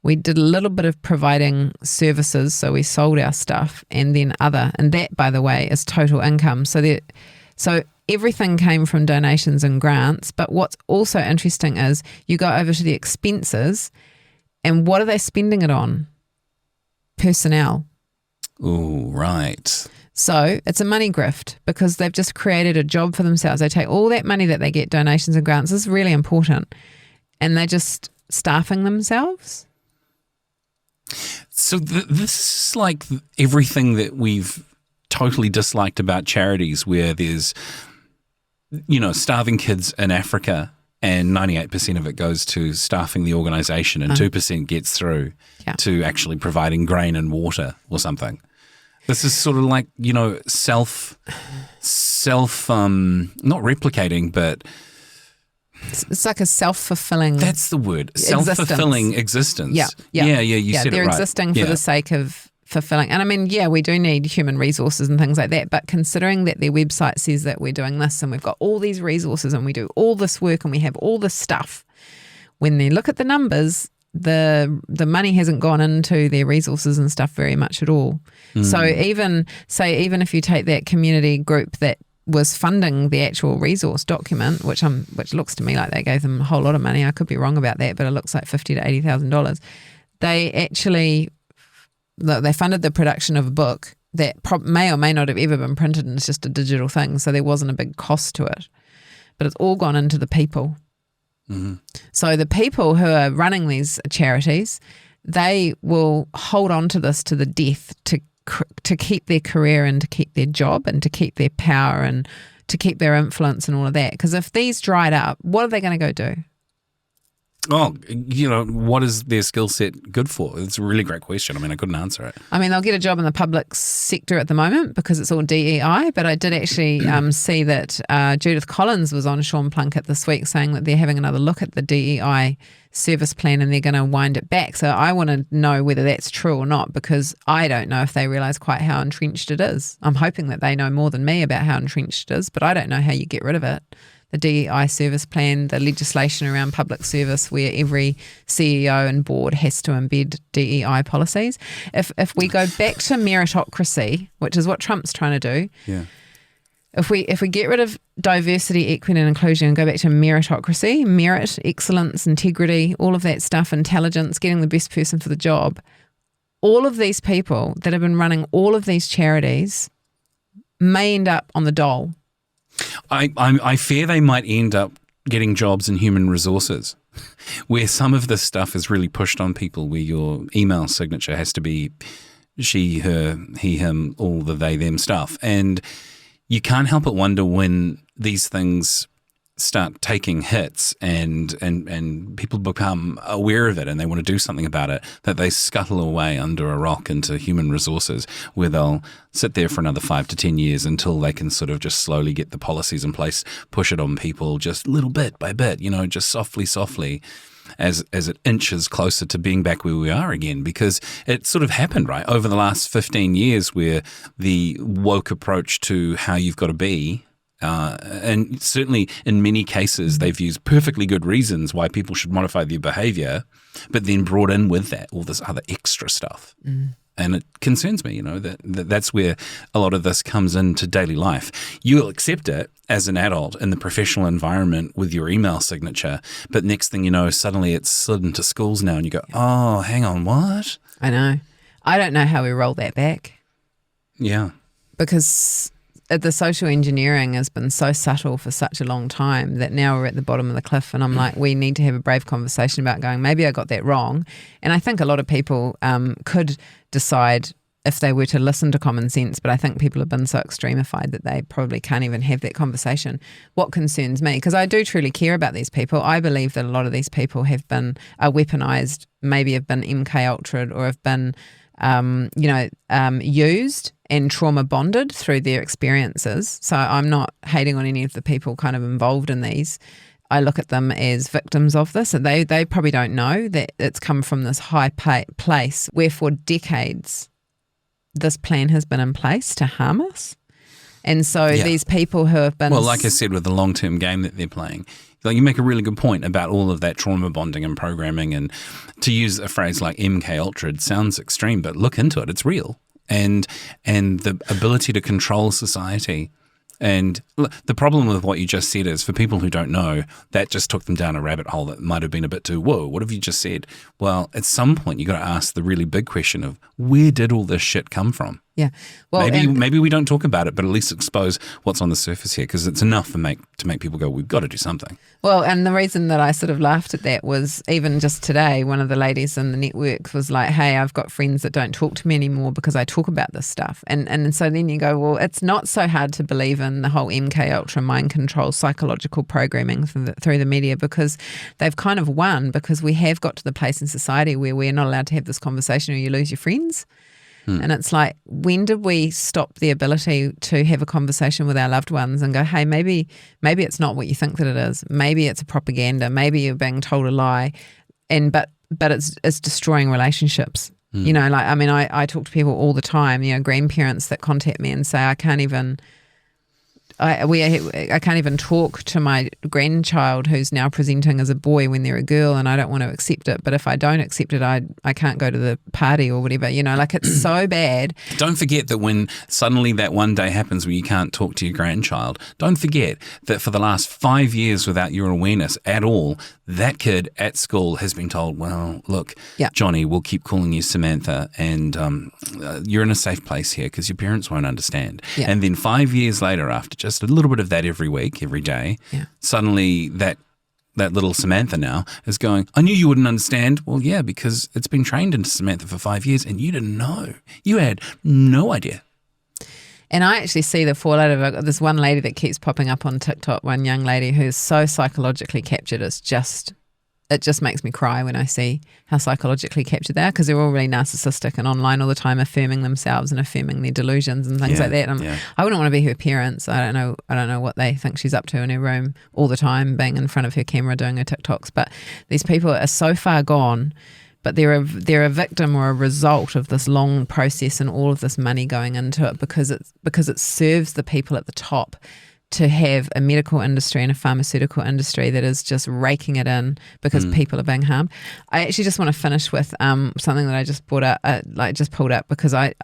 We did a little bit of providing services, so we sold our stuff, and then other, and that, by the way, is total income. So everything came from donations and grants. But what's also interesting is you go over to the expenses, and what are they spending it on? Personnel. Oh, right. So it's a money grift because they've just created a job for themselves. They take all that money that they get, donations and grants, this is really important, and they're just staffing themselves. So this is like everything that we've totally disliked about charities, where there's, starving kids in Africa and 98% of it goes to staffing the organisation and 2% gets through to actually providing grain and water or something. This is sort of like, self not replicating, but it's like a self-fulfilling. That's the word. Self-fulfilling existence. Yeah. You said it right. They're existing for the sake of fulfilling. And I mean, we do need human resources and things like that. But considering that their website says that we're doing this and we've got all these resources and we do all this work and we have all this stuff, when they look at the numbers, the money hasn't gone into their resources and stuff very much at all. So even if you take that community group that was funding the actual resource document, which looks to me like they gave them a whole lot of money. I could be wrong about that, but it looks like $50,000 to $80,000. They actually they funded the production of a book that may or may not have ever been printed, and it's just a digital thing, so there wasn't a big cost to it. But it's all gone into the people. Mm-hmm. So the people who are running these charities, they will hold on to this to the death to keep their career and to keep their job and to keep their power and to keep their influence and all of that. Because if these dried up, what are they going to go do? Oh, what is their skill set good for? It's a really great question. I mean, I couldn't answer it. I mean, they'll get a job in the public sector at the moment because it's all DEI, but I did actually see that Judith Collins was on Sean Plunkett this week saying that they're having another look at the DEI service plan and they're going to wind it back. So I want to know whether that's true or not, because I don't know if they realise quite how entrenched it is. I'm hoping that they know more than me about how entrenched it is, but I don't know how you get rid of it. The DEI service plan, the legislation around public service where every CEO and board has to embed DEI policies. If we go back to meritocracy, which is what Trump's trying to do, if we get rid of diversity, equity and inclusion and go back to meritocracy, merit, excellence, integrity, all of that stuff, intelligence, getting the best person for the job, all of these people that have been running all of these charities may end up on the dole. I fear they might end up getting jobs in human resources, where some of this stuff is really pushed on people, where your email signature has to be she, her, he, him, all the they, them stuff. And you can't help but wonder when these things start taking hits and people become aware of it and they want to do something about it, that they scuttle away under a rock into human resources, where they'll sit there for another 5 to 10 years until they can sort of just slowly get the policies in place, push it on people just little bit by bit, just softly as it inches closer to being back where we are again. Because it sort of happened, right, over the last 15 years, where the woke approach to how you've got to be, and certainly in many cases they've used perfectly good reasons why people should modify their behaviour, but then brought in with that all this other extra stuff. And it concerns me, that's where a lot of this comes into daily life. You'll accept it as an adult in the professional environment with your email signature, but next thing you know, suddenly it's slid into schools now and you go, oh, hang on, what? I know. I don't know how we roll that back. Yeah. Because the social engineering has been so subtle for such a long time that now we're at the bottom of the cliff, and I'm like, we need to have a brave conversation about going, maybe I got that wrong. And I think a lot of people could decide if they were to listen to common sense, but I think people have been so extremified that they probably can't even have that conversation. What concerns me, because I do truly care about these people, I believe that a lot of these people are weaponized, maybe have been MK Ultra'd or have been used and trauma bonded through their experiences. So I'm not hating on any of the people kind of involved in these. I look at them as victims of this, and they probably don't know that it's come from this high place where for decades this plan has been in place to harm us. And so these people who have been... Well, like I said, with the long-term game that they're playing, like, you make a really good point about all of that trauma bonding and programming, and to use a phrase like MK Ultra, it sounds extreme, but look into it, it's real. And the ability to control society And the problem with what you just said is, for people who don't know, that just took them down a rabbit hole that might have been a bit too, whoa, what have you just said? Well, at some point you got to ask the really big question of, where did all this shit come from? Yeah. Well, maybe we don't talk about it, but at least expose what's on the surface here, because it's enough to make people go, we've got to do something. Well, and the reason that I sort of laughed at that was, even just today, one of the ladies in the network was like, hey, I've got friends that don't talk to me anymore because I talk about this stuff. And so then you go, well, it's not so hard to believe in the whole MK Ultra mind control psychological programming through the media, because they've kind of won, because we have got to the place in society where we're not allowed to have this conversation or you lose your friends. And it's like, when did we stop the ability to have a conversation with our loved ones and go, hey, maybe it's not what you think that it is. Maybe it's a propaganda. Maybe you're being told a lie. But it's destroying relationships. You know, like, I mean, I talk to people all the time, you know, grandparents that contact me and say, I can't even talk to my grandchild who's now presenting as a boy when they're a girl, and I don't want to accept it. But if I don't accept it, I can't go to the party or whatever. You know, like, it's so bad. Don't forget that when suddenly that one day happens where you can't talk to your grandchild, don't forget that for the last 5 years, without your awareness at all, that kid at school has been told, well, look, Johnny, we'll keep calling you Samantha, and you're in a safe place here because your parents won't understand. Yeah. And then 5 years later, after just a little bit of that every week, every day, suddenly that little Samantha now is going, I knew you wouldn't understand. Well, yeah, because it's been trained into Samantha for 5 years and you didn't know. You had no idea. And I actually see the fallout of this one lady that keeps popping up on TikTok, one young lady who's so psychologically captured. It just makes me cry when I see how psychologically captured they are, because they're all really narcissistic and online all the time, affirming themselves and affirming their delusions and things like that. I wouldn't want to be her parents. I don't know what they think she's up to in her room all the time, being in front of her camera doing her TikToks. But these people are so far gone, but they're a victim or a result of this long process and all of this money going into it, because it serves the people at the top to have a medical industry and a pharmaceutical industry that is just raking it in because people are being harmed. I actually just want to finish with something that I just pulled up because I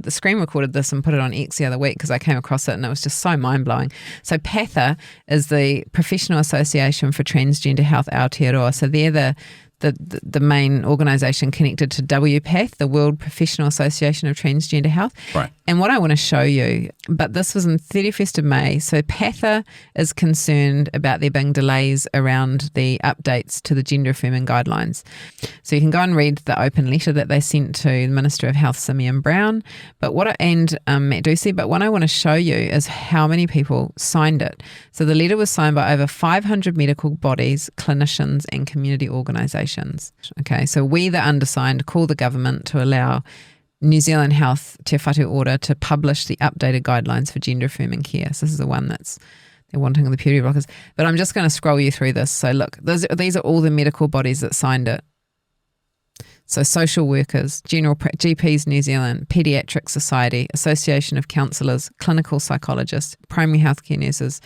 screen recorded this and put it on X the other week because I came across it and it was just so mind blowing. So PATHA is the Professional Association for Transgender Health Aotearoa. So they're the main organisation connected to WPATH, the World Professional Association of Transgender Health. Right. And what I want to show you, but this was on 31st of May, so PATHA is concerned about there being delays around the updates to the gender affirming guidelines. So you can go and read the open letter that they sent to the Minister of Health, Simeon Brown, and Matt Ducey. But what I want to show you is how many people signed it. So the letter was signed by over 500 medical bodies, clinicians and community organisations. Okay, so we, the undersigned, call the government to allow New Zealand Health Te Whatu Order to publish the updated guidelines for gender affirming care. So this is the one they're wanting the puberty blockers. But I'm just going to scroll you through this. So look, these are all the medical bodies that signed it. So social workers, GPs New Zealand, Paediatric Society, Association of Counsellors, Clinical Psychologists, Primary Healthcare Nurses,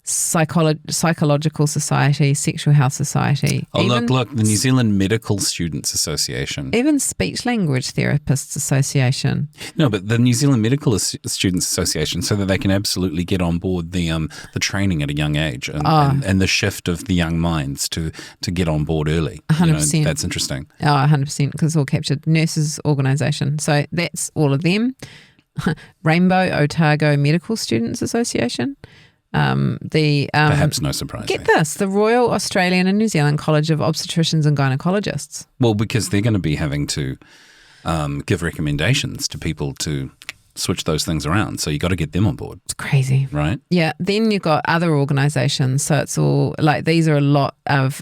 Psychological Society, Sexual Health Society. Oh, look, the New Zealand Medical Students Association. Even Speech Language Therapists Association. No, but the New Zealand Medical Students Association, so that they can absolutely get on board the training at a young age and the shift of the young minds to get on board early. 100%. That's interesting. Oh, 100%, because it's all captured. Nurses Organisation. So that's all of them. Rainbow Otago Medical Students Association. Perhaps no surprise. Get this, the Royal Australian and New Zealand College of Obstetricians and Gynecologists. Well, because they're going to be having to give recommendations to people to switch those things around. So you got to get them on board. It's crazy. Right? Yeah. Then you've got other organisations. So it's all like these are a lot of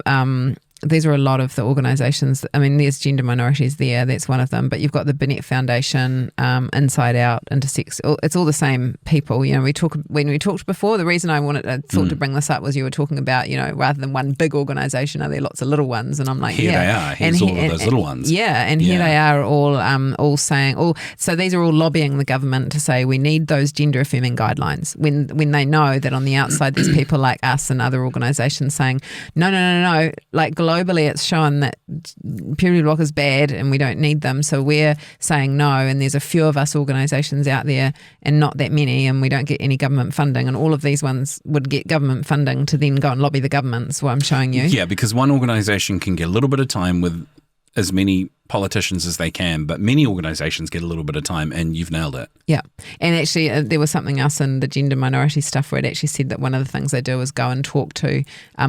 the organisations. I mean, there's Gender Minorities there. That's one of them. But you've got the Burnett Foundation, Inside Out, Intersex. It's all the same people. You know, when we talked before, the reason I thought to bring this up was you were talking about, you know, rather than one big organisation, are there lots of little ones? And I'm like, here they are. Here's all of those little ones. Yeah, and here they are all saying, so these are all lobbying the government to say we need those gender affirming guidelines when they know that on the outside there's people like us and other organisations saying, no, like glossery globally it's shown that puberty block is bad and we don't need them, so we're saying no, and there's a few of us organisations out there and not that many, and we don't get any government funding, and all of these ones would get government funding to then go and lobby the governments, what I'm showing you. Yeah, because one organisation can get a little bit of time with as many politicians as they can, but many organisations get a little bit of time, and you've nailed it. Yeah. And actually there was something else in the gender minority stuff where it actually said that one of the things they do is go and talk to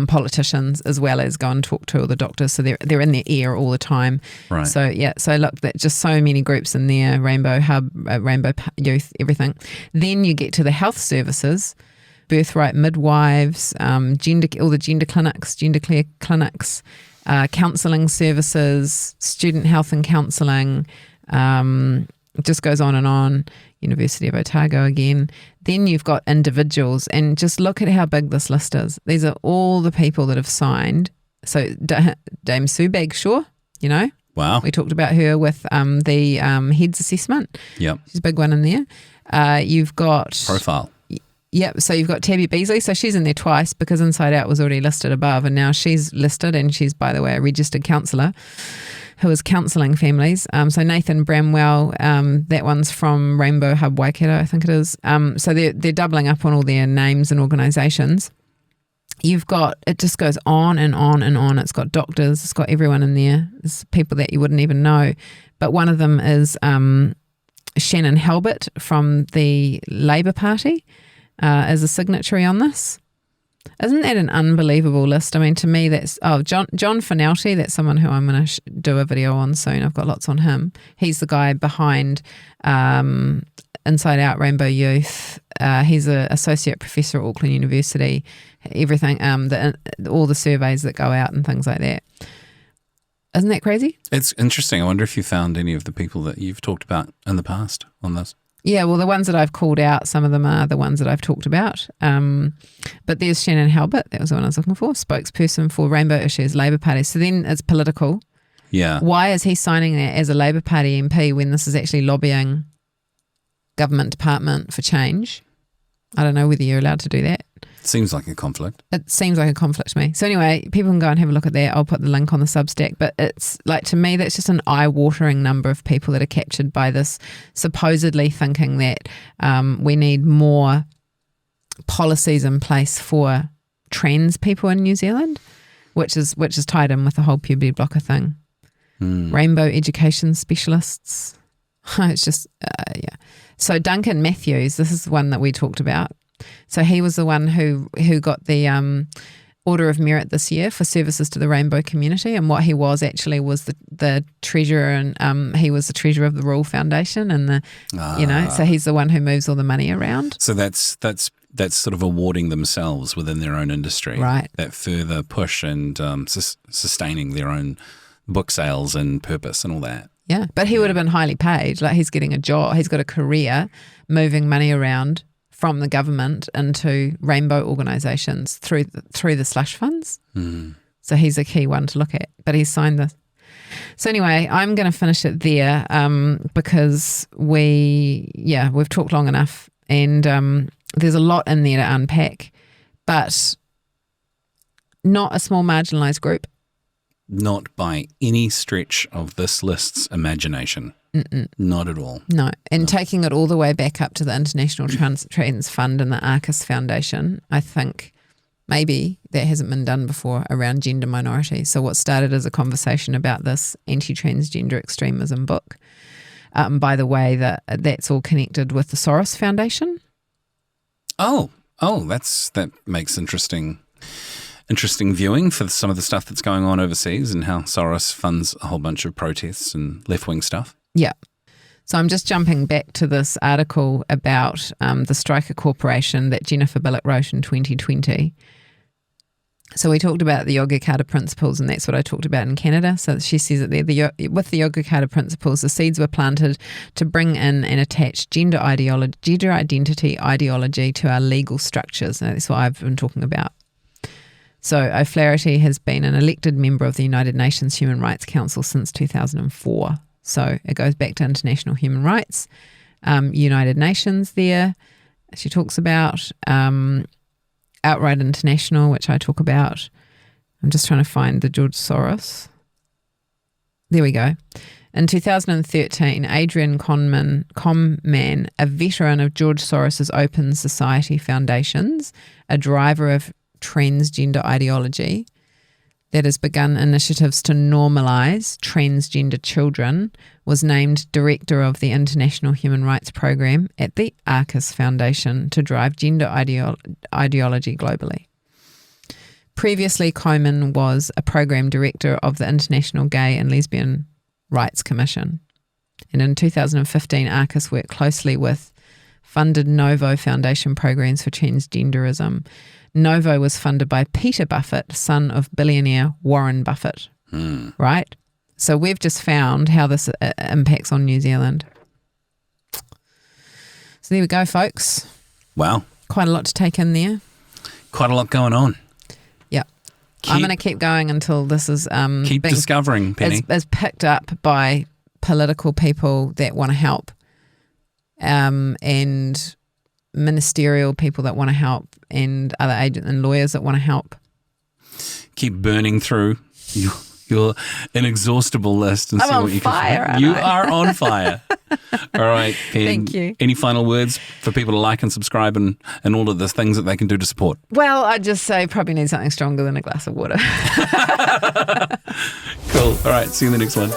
politicians as well as go and talk to all the doctors, so they're in their ear all the time. Right. So so look, that just so many groups in there, Rainbow Hub, Rainbow Youth, everything. Then you get to the health services, birthright midwives, all the gender clinics, gender care clinics, counselling services, student health and counselling, it just goes on and on. University of Otago again. Then you've got individuals, and just look at how big this list is. These are all the people that have signed. So Dame Sue Bagshaw, you know. Wow. We talked about her with the HEADS assessment. Yep. She's a big one in there. You've got... Profile. Yep, so you've got Tabby Beasley. So she's in there twice because Inside Out was already listed above, and now she's listed, and she's, by the way, a registered counsellor who is counselling families. So Nathan Bramwell, that one's from Rainbow Hub Waikato, I think it is. So they're doubling up on all their names and organisations. You've got, it just goes on and on and on. It's got doctors, it's got everyone in there. There's people that you wouldn't even know. But one of them is Shannon Halbert from the Labour Party. As a signatory on this. Isn't that an unbelievable list? I mean, to me, that's John Finelty. That's someone who I'm going to do a video on soon. I've got lots on him. He's the guy behind Inside Out Rainbow Youth. He's an associate professor at Auckland University. Everything, all the surveys that go out and things like that. Isn't that crazy? It's interesting. I wonder if you found any of the people that you've talked about in the past on this. Yeah, well, the ones that I've called out, some of them are the ones that I've talked about. But there's Shannon Halbert, that was the one I was looking for, spokesperson for Rainbow Issues, Labour Party. So then it's political. Yeah. Why is he signing that as a Labour Party MP when this is actually lobbying government department for change? I don't know whether you're allowed to do that. Seems like a conflict. It seems like a conflict to me. So anyway, people can go and have a look at that. I'll put the link on the Substack. But it's like, to me, that's just an eye-watering number of people that are captured by this, supposedly thinking that we need more policies in place for trans people in New Zealand, which is tied in with the whole puberty blocker thing. Rainbow education specialists. It's just, yeah. So Duncan Matthews, this is the one that we talked about. So he was the one who got the Order of Merit this year for services to the rainbow community, and what he was actually was the treasurer, and he was the treasurer of the Rural Foundation, and so he's the one who moves all the money around. So that's sort of awarding themselves within their own industry, right? That further push and sustaining their own book sales and purpose and all that. Yeah, but he would have been highly paid. Like, he's getting a job, he's got a career moving money around from the government into rainbow organisations through the slush funds. So he's a key one to look at, but he's signed this. So anyway, I'm going to finish it there because we've talked long enough, and there's a lot in there to unpack, but not a small marginalised group. Not by any stretch of this list's imagination. Not at all. No. And taking it all the way back up to the International Trans Fund and the Arcus Foundation, I think maybe that hasn't been done before around gender minorities. So what started as a conversation about this AntiTransgender Extremism book, by the way, that's all connected with the Soros Foundation. Oh, that makes interesting viewing for some of the stuff that's going on overseas and how Soros funds a whole bunch of protests and left-wing stuff. Yeah. So I'm just jumping back to this article about the Striker Corporation that Jennifer Billick wrote in 2020. So we talked about the Yogyakarta Principles, and that's what I talked about in Canada. So she says that with the Yogyakarta Principles, the seeds were planted to bring in and attach gender identity ideology to our legal structures. And that's what I've been talking about. So O'Flaherty has been an elected member of the United Nations Human Rights Council since 2004. So it goes back to international human rights, United Nations there. She talks about Outright International, which I talk about. I'm just trying to find the George Soros. There we go. In 2013, Adrian Comman, a veteran of George Soros's Open Society Foundations, a driver of transgender ideology that has begun initiatives to normalise transgender children, was named director of the International Human Rights Program at the Arcus Foundation to drive gender ideology globally. Previously, Coman was a program director of the International Gay and Lesbian Rights Commission. And in 2015, Arcus worked closely with funded Novo Foundation programs for transgenderism. Novo was funded by Peter Buffett, son of billionaire Warren Buffett. Right? So we've just found how this impacts on New Zealand. So there we go, folks. Wow. Quite a lot to take in there. Quite a lot going on. Yep. I'm going to keep going until this is keep discovering, Penny. Is picked up by political people that want to help, and ministerial people that want to help, and other agents and lawyers that want to help. Keep burning through your inexhaustible list and see what you fire, can find. You are on fire. All right, Pen, Thank you. Any final words for people to like and subscribe and all of the things that they can do to support? Well, I'd just say probably need something stronger than a glass of water. Cool. All right, see you in the next one.